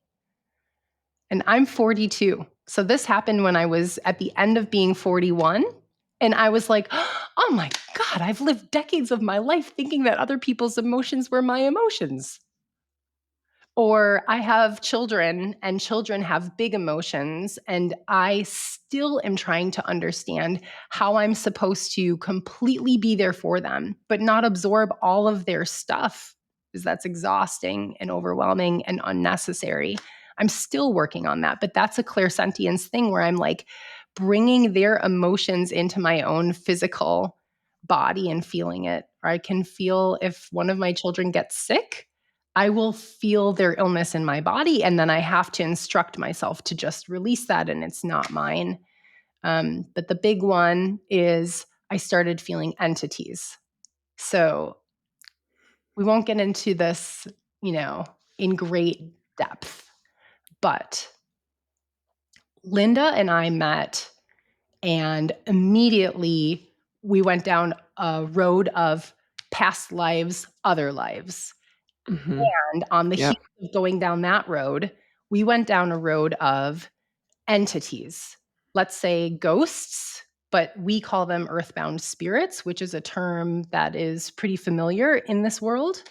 B: And I'm 42. So this happened when I was at the end of being 41. And I was like, oh my God, I've lived decades of my life thinking that other people's emotions were my emotions. Or I have children, and children have big emotions, and I still am trying to understand how I'm supposed to completely be there for them, but not absorb all of their stuff, because that's exhausting and overwhelming and unnecessary. I'm still working on that, but that's a clairsentience thing where I'm like bringing their emotions into my own physical body and feeling it. Or I can feel if one of my children gets sick, I will feel their illness in my body, and then I have to instruct myself to just release that, and it's not mine. But the big one is I started feeling entities. So we won't get into this, in great depth, but Linda and I met, and immediately we went down a road of past lives, other lives.
A: Mhm.
B: And on the
A: Yep.
B: heels of going down that road, we went down a road of entities. Let's say ghosts, but we call them earthbound spirits, which is a term that is pretty familiar in this world.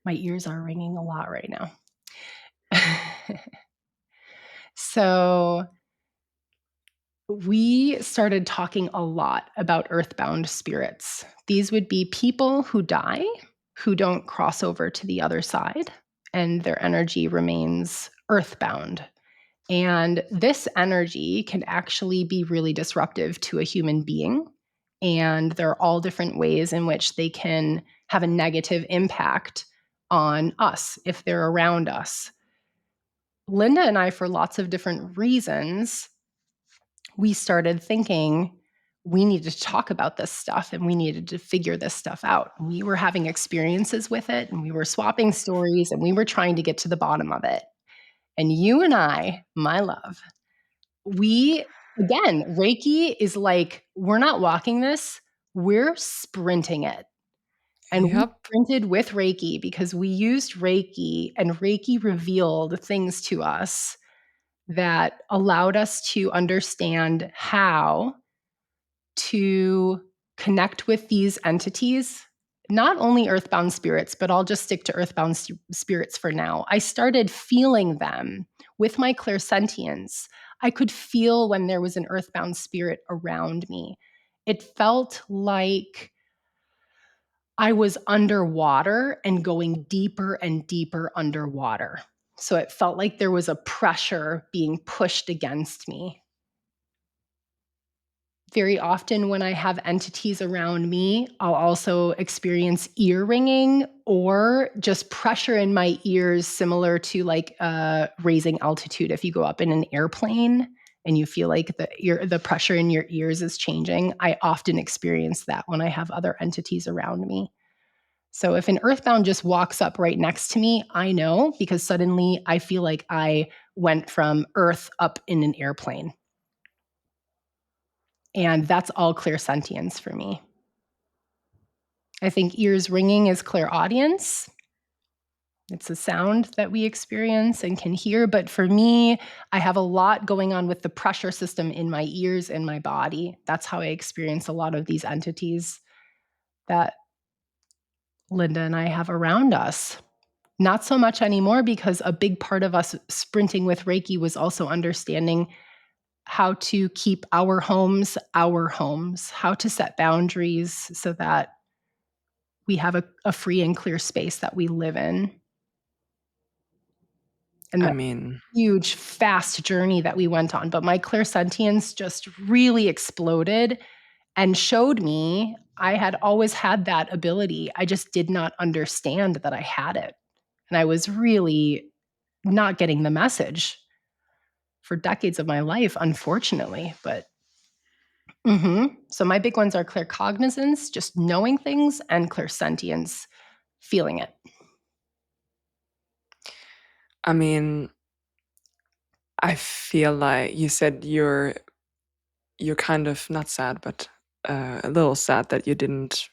B: My ears are ringing a lot right now. So we started talking a lot about earthbound spirits. These would be people who die, who don't cross over to the other side, and their energy remains earthbound. And this energy can actually be really disruptive to a human being. And there are all different ways in which they can have a negative impact on us if they're around us. Linda and I, for lots of different reasons, we started thinking we needed to talk about this stuff and we needed to figure this stuff out. We were having experiences with it and we were swapping stories and we were trying to get to the bottom of it. And you and I, my love, we, again, Reiki is like, we're not walking this, we're sprinting it. And we
A: Yep.
B: sprinted with Reiki because we used Reiki and Reiki revealed things to us that allowed us to understand how to connect with these entities, not only earthbound spirits, but I'll just stick to earthbound spirits for now. I started feeling them with my clairsentience. I could feel when there was an earthbound spirit around me. It felt like I was underwater and going deeper and deeper underwater. So it felt like there was a pressure being pushed against me. Very often, when I have entities around me, I'll also experience ear ringing or just pressure in my ears, similar to like raising altitude. If you go up in an airplane and you feel like the pressure in your ears is changing, I often experience that when I have other entities around me. So if an earthbound just walks up right next to me, I know because suddenly I feel like I went from Earth up in an airplane. And that's all clairsentience for me. I think ears ringing is clairaudience. It's a sound that we experience and can hear. But for me, I have a lot going on with the pressure system in my ears and my body. That's how I experience a lot of these entities that Linda and I have around us. Not so much anymore because a big part of us sprinting with Reiki was also understanding how to keep our homes, how to set boundaries so that we have a free and clear space that we live in. And
A: I
B: that
A: mean,
B: huge, fast journey that we went on. But my clairsentience just really exploded and showed me I had always had that ability. I just did not understand that I had it. And I was really not getting the message for decades of my life, unfortunately. But so my big ones are claircognizance, just knowing things, and clairsentience, feeling it.
A: I mean, I feel like you said you're kind of not sad, but a little sad that you didn't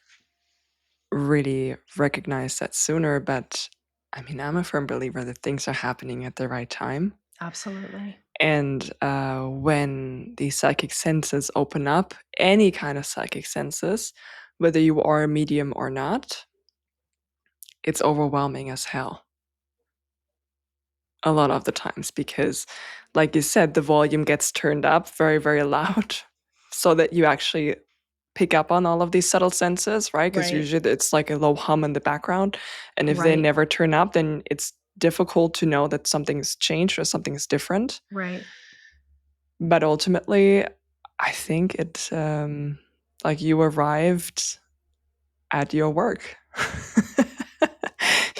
A: really recognize that sooner. But I mean, I'm a firm believer that things are happening at the right time.
B: Absolutely.
A: And when the psychic senses open up, any kind of psychic senses, whether you are a medium or not, it's overwhelming as hell a lot of the times because, like you said, the volume gets turned up very, very loud so that you actually pick up on all of these subtle senses, right? Because
B: Right.
A: usually it's like a low hum in the background. And if they
B: Right.
A: never turn up, then it's difficult to know that something's changed or something's different.
B: Right.
A: But ultimately, I think it like you arrived at your work. you,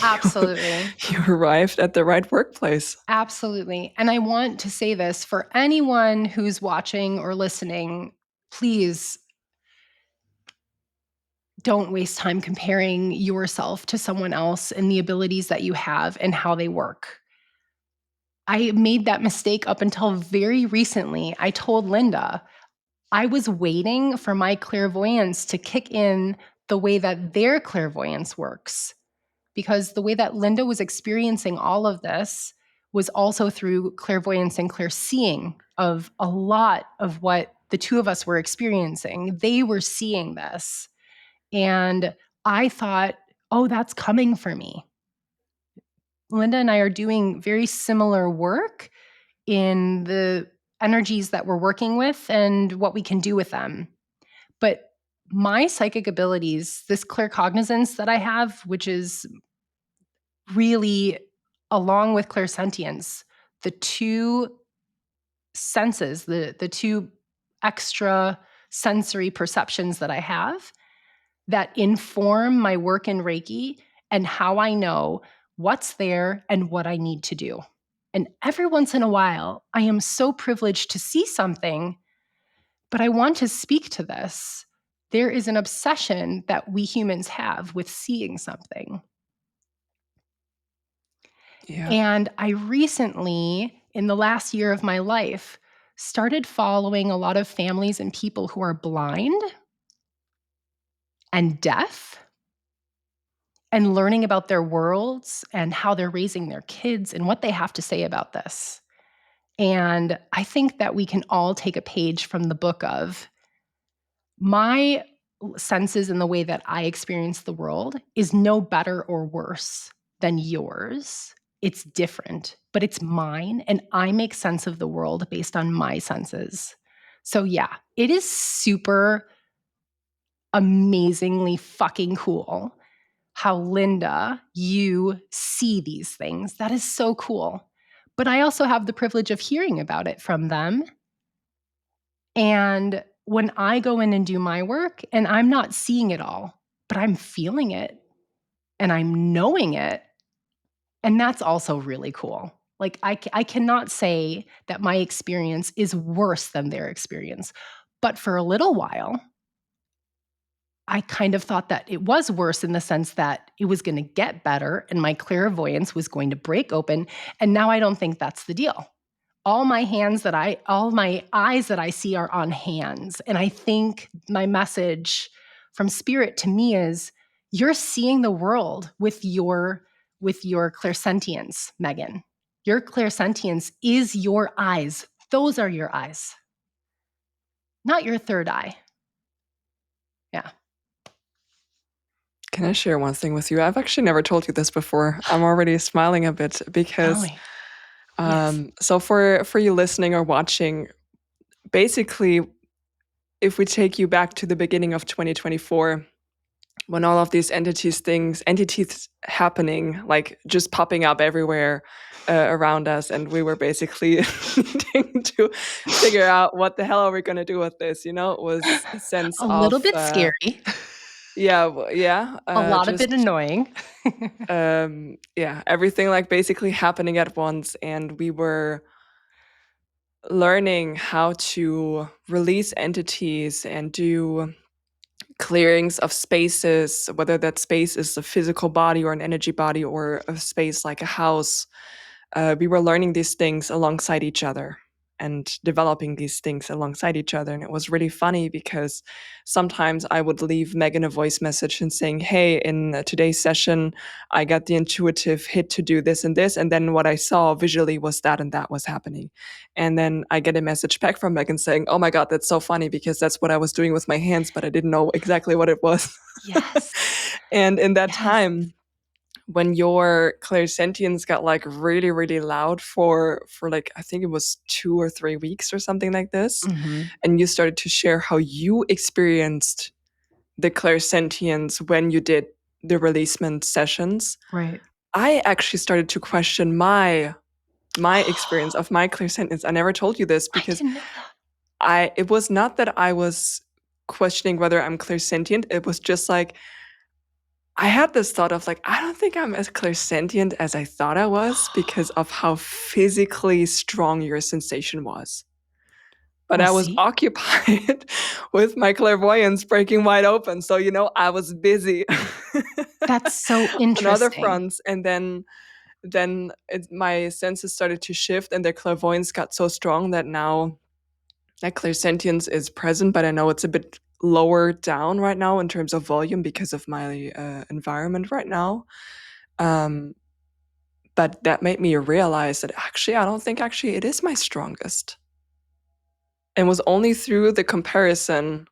B: Absolutely.
A: you arrived at the right workplace.
B: Absolutely. And I want to say this for anyone who's watching or listening, please don't waste time comparing yourself to someone else and the abilities that you have and how they work. I made that mistake up until very recently. I told Linda, I was waiting for my clairvoyance to kick in the way that their clairvoyance works. Because the way that Linda was experiencing all of this was also through clairvoyance and clairseeing of a lot of what the two of us were experiencing. They were seeing this. And I thought, oh, that's coming for me. Linda and I are doing very similar work in the energies that we're working with and what we can do with them. But my psychic abilities, this claircognizance that I have, which is really, along with clairsentience, the two senses, the two extra sensory perceptions that I have that inform my work in Reiki and how I know what's there and what I need to do. And every once in a while, I am so privileged to see something, but I want to speak to this. There is an obsession that we humans have with seeing something.
A: Yeah.
B: And I recently, in the last year of my life, started following a lot of families and people who are blind and deaf and learning about their worlds and how they're raising their kids and what they have to say about this. And I think that we can all take a page from the book of my senses and the way that I experience the world is no better or worse than yours. It's different, but it's mine, and I make sense of the world based on my senses. So, yeah, it is super amazingly fucking cool how, Linda, you see these things. That is so cool. But I also have the privilege of hearing about it from them. And when I go in and do my work, and I'm not seeing it all, but I'm feeling it and I'm knowing it. And that's also really cool. Like, I cannot say that my experience is worse than their experience. But for a little while, I kind of thought that it was worse in the sense that it was going to get better and my clairvoyance was going to break open. And now I don't think that's the deal. All my eyes that I see are on hands. And I think my message from spirit to me is you're seeing the world with your clairsentience, Megan. Your clairsentience is your eyes. Those are your eyes, not your third eye. Yeah.
A: Can I share one thing with you? I've actually never told you this before. I'm already smiling a bit
B: Tell
A: because
B: me. Yes.
A: so for you listening or watching, basically if we take you back to the beginning of 2024, when all of these entities happening, like just popping up everywhere around us, and we were basically needing to figure out what the hell are we going to do with this. It was a sense
B: A little
A: of
B: bit scary,
A: yeah,
B: a lot of bit
A: just
B: annoying.
A: yeah, everything like basically happening at once, and we were learning how to release entities and do clearings of spaces, whether that space is a physical body or an energy body or a space like a house. We were learning these things alongside each other and developing these things alongside each other. And it was really funny because sometimes I would leave Megan a voice message and saying, hey, in today's session, I got the intuitive hit to do this and this. And then what I saw visually was that and that was happening. And then I get a message back from Megan saying, oh my God, that's so funny because that's what I was doing with my hands, but I didn't know exactly what it was.
B: Yes.
A: And in that
B: Yes.
A: time, when your clairsentience got like really really loud for like I think it was 2 or 3 weeks or something like this,
B: Mhm.
A: and you started to share how you experienced the clairsentience when you did the releasement sessions,
B: Right.
A: I actually started to question my experience of my clairsentience. I never told you this
B: I
A: because
B: didn't know that.
A: it was not that I was questioning whether I'm clairsentient. It was just like I had this thought of like, I don't think I'm as clairsentient as I thought I was because of how physically strong your sensation was. But
B: Well,
A: I was
B: see?
A: occupied with my clairvoyance breaking wide open. So, I was busy
B: That's so
A: on other
B: interesting.
A: fronts. And then my senses started to shift and their clairvoyance got so strong that now That clairsentience is present, but I know it's a bit lower down right now in terms of volume because of my environment right now. Um, but that made me realize that actually, I don't think actually it is my strongest. And was only through the comparison.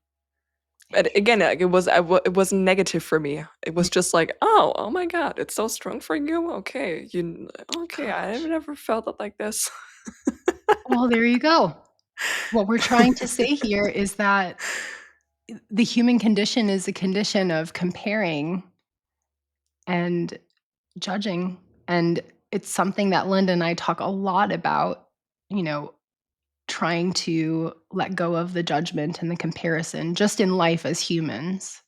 A: But again, like, it wasn't negative for me. It was just like, oh my god, it's so strong for you. Okay, okay, I
B: Gosh.
A: never felt it like this.
B: Well, there you go. What we're trying to say here is that the human condition is a condition of comparing and judging, and it's something that Linda and I talk a lot about, you know, trying to let go of the judgment and the comparison just in life as humans.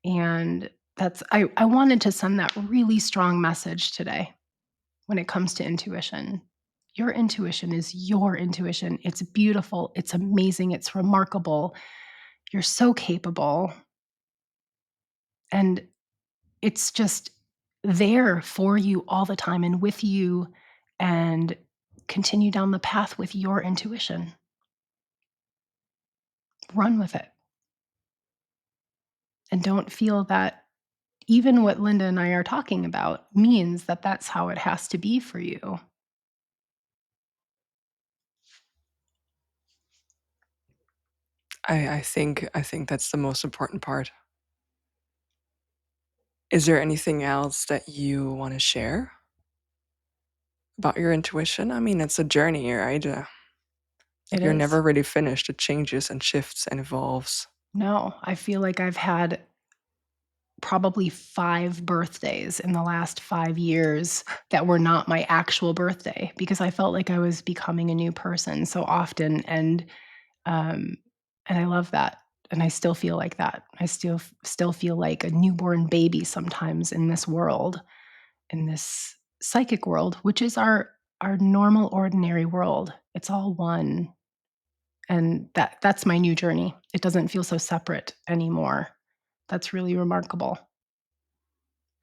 B: And that's I wanted to send that really strong message today when it comes to intuition. Your intuition is your intuition. It's beautiful, it's amazing, it's remarkable. You're so capable, and it's just there for you all the time and with you, and continue down the path with your intuition. Run with it. And don't feel that even what Linda and I are talking about means that that's how it has to be for you.
A: I think that's the most important part. Is there anything else that you want to share about your intuition? I mean, it's a journey, right?
B: It
A: You're
B: is.
A: never really finished. It changes and shifts and evolves.
B: No, I feel like I've had probably 5 birthdays in the last 5 years that were not my actual birthday because I felt like I was becoming a new person so often, um, and I love that, and I still feel like that. I still feel like a newborn baby sometimes in this world, in this psychic world, which is our normal, ordinary world. It's all one, and that's my new journey. It doesn't feel so separate anymore. That's really remarkable.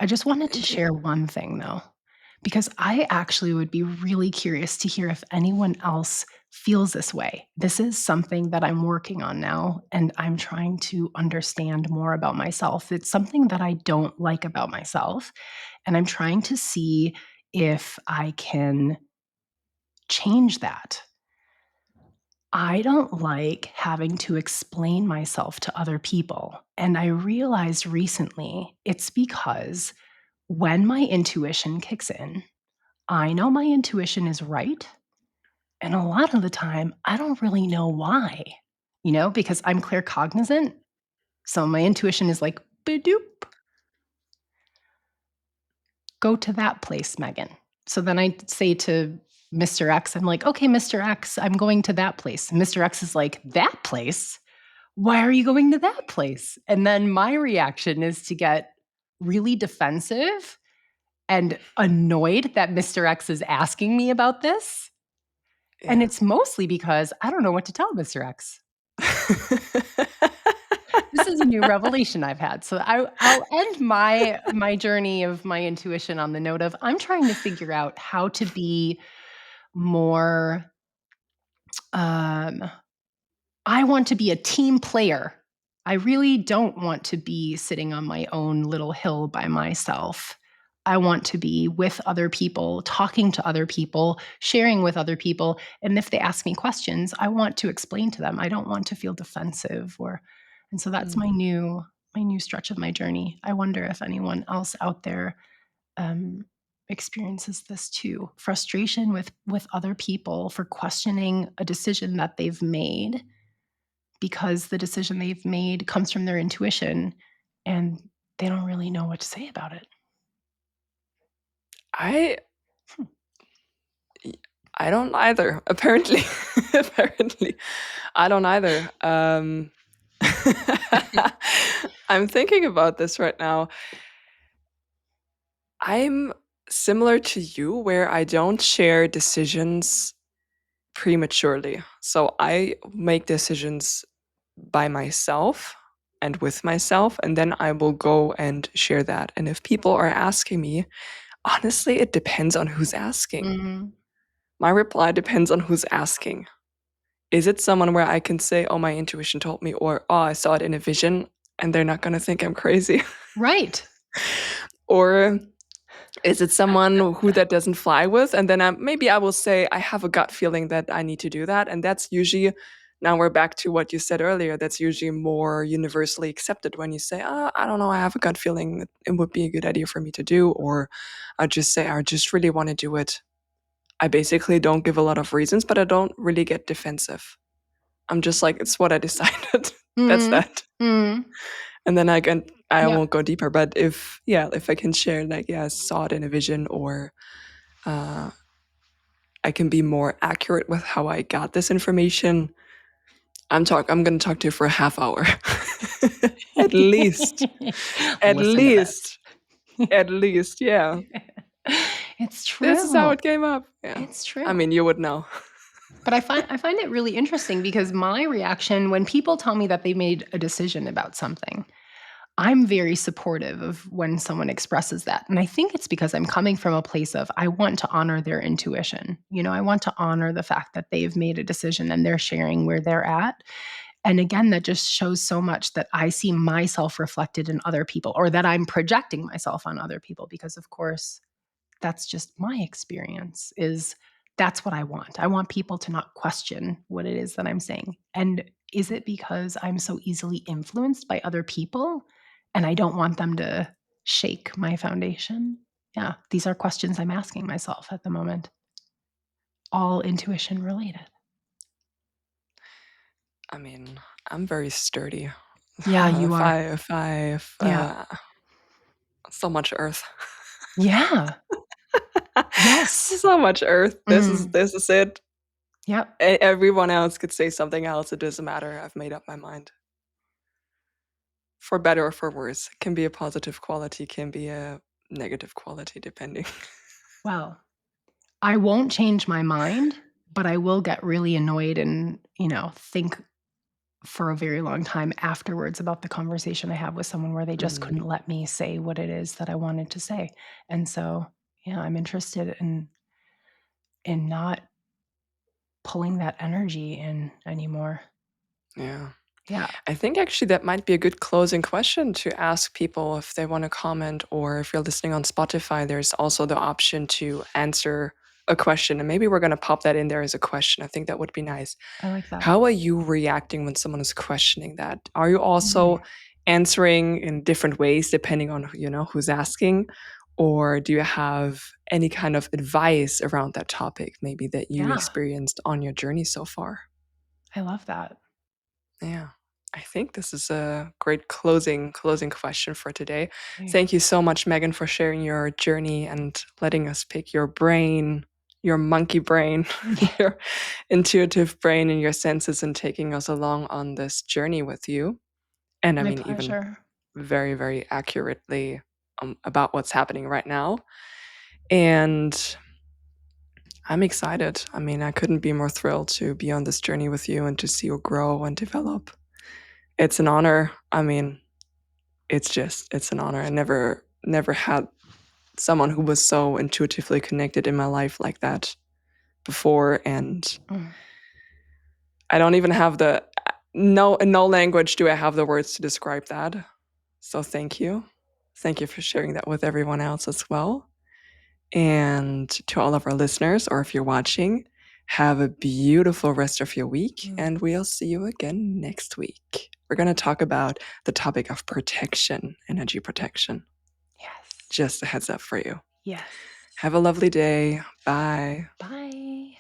B: I just wanted to
A: Thank you.
B: share one thing though, because I actually would be really curious to hear if anyone else feels this way. This is something that I'm working on now, and I'm trying to understand more about myself. It's something that I don't like about myself, and I'm trying to see if I can change that. I don't like having to explain myself to other people. And I realized recently it's because when my intuition kicks in, I know my intuition is right. And a lot of the time, I don't really know why, because I'm claircognizant. So my intuition is like, "Badoop, go to that place, Megan." So then I say to Mr. X, I'm like, "Okay, Mr. X, I'm going to that place." And Mr. X is like, "That place? Why are you going to that place?" And then my reaction is to get really defensive and annoyed that Mr. X is asking me about this. And
A: Yeah.
B: it's mostly because I don't know what to tell Mr. X. This is a new revelation I've had. So I'll end my journey of my intuition on the note of I'm trying to figure out how to be more um I want to be a team player. I really don't want to be sitting on my own little hill by myself. I want to be with other people, talking to other people, sharing with other people. And if they ask me questions, I want to explain to them. I don't want to feel defensive and so that's
A: Mm.
B: my new stretch of my journey. I wonder if anyone else out there um, experiences this too. Frustration with other people for questioning a decision that they've made because the decision they've made comes from their intuition and they don't really know what to say about it.
A: I
B: Hmm.
A: I don't either. Apparently, apparently, I don't either. I'm thinking about this right now. I'm similar to you, where I don't share decisions prematurely. So I make decisions by myself and with myself, and then I will go and share that. And if people are asking me, honestly, it depends on who's asking.
B: Mhm.
A: My reply depends on who's asking. is it someone where I can say, "Oh, my intuition told me," or, "Oh, I saw it in a vision," and they're not gonna think I'm crazy?
B: Right.
A: Or is it someone who that doesn't fly with? And then maybe I will say, "I have a gut feeling that I need to do that," and that's usually, now we're back to what you said earlier, that's usually more universally accepted when you say, I don't know, I have a gut feeling that it would be a good idea for me to do," or I just say, "I just really wanna do it." I basically don't give a lot of reasons, but I don't really get defensive. I'm just like, "It's what I decided." That's
B: Mhm.
A: that.
B: Mhm.
A: And then I
B: Yep.
A: won't go deeper, but if I can share, like, yeah, I saw it in a vision, or uh, I can be more accurate with how I got this information, I'm gonna talk to you for a half hour. At least. At
B: Listen to
A: least.
B: this.
A: At least, yeah.
B: It's
A: This is how
B: true.
A: it came up. Yeah.
B: It's
A: I
B: true.
A: mean, you would know.
B: But I find it really interesting because my reaction when people tell me that they made a decision about something, I'm very supportive of when someone expresses that. And I think it's because I'm coming from a place of I want to honor their intuition. I want to honor the fact that they've made a decision and they're sharing where they're at. And again, that just shows so much that I see myself reflected in other people or that I'm projecting myself on other people because of course that's just my experience is that's what I want. I want people to not question what it is that I'm saying. And is it because I'm so easily influenced by other people and I don't want them to shake my foundation? Yeah, these are questions I'm asking myself at the moment. All intuition related.
A: I mean, I'm very sturdy.
B: Yeah, you
A: If
B: are.
A: I if I if
B: Yeah.
A: so much earth.
B: Yeah. Yes.
A: So much earth.
B: Mm.
A: This is it.
B: Yep.
A: Everyone else could say something else. It doesn't matter. I've made up my mind. For better or for worse. It can be a positive quality, can be a negative quality, depending.
B: Well, I won't change my mind, but I will get really annoyed and, think for a very long time afterwards about the conversation I have with someone where they just
A: Mhm.
B: couldn't let me say what it is that I wanted to say. And so, yeah, I'm interested in not pulling that energy in anymore.
A: Yeah.
B: Yeah.
A: I think actually that might be a good closing question to ask people if they want to comment, or if you're listening on Spotify, there's also the option to answer a question. And maybe we're going to pop that in there as a question. I think that would be nice.
B: I like that.
A: How are you reacting when someone is questioning that? Are you
B: Mm.
A: also answering in different ways depending on who's asking? Or do you have any kind of advice around that topic, maybe that you
B: Yeah,
A: experienced on your journey so far?
B: I love that.
A: Yeah. I think this is a great closing question for today.
B: Yeah.
A: Thank you so much, Megan, for sharing your journey and letting us pick your brain, your monkey brain, your intuitive brain, and your senses, and taking us along on this journey with you. And I
B: My
A: mean, even
B: pleasure.
A: very, very accurately about what's happening right now. And I'm excited. I mean, I couldn't be more thrilled to be on this journey with you and to see you grow and develop. It's an honor. I mean, it's an honor. I never had someone who was so intuitively connected in my life like that before, and
B: Mm.
A: I don't even have the no in no language do I have the words to describe that. So thank you. Thank you for sharing that with everyone else as well. And to all of our listeners, or if you're watching, have a beautiful rest of your week,
B: Mm.
A: and we'll see you again next week. We're going to talk about the topic of protection, energy protection.
B: Yes.
A: Just a heads up for you.
B: Yes.
A: Have a lovely day. Bye.
B: Bye.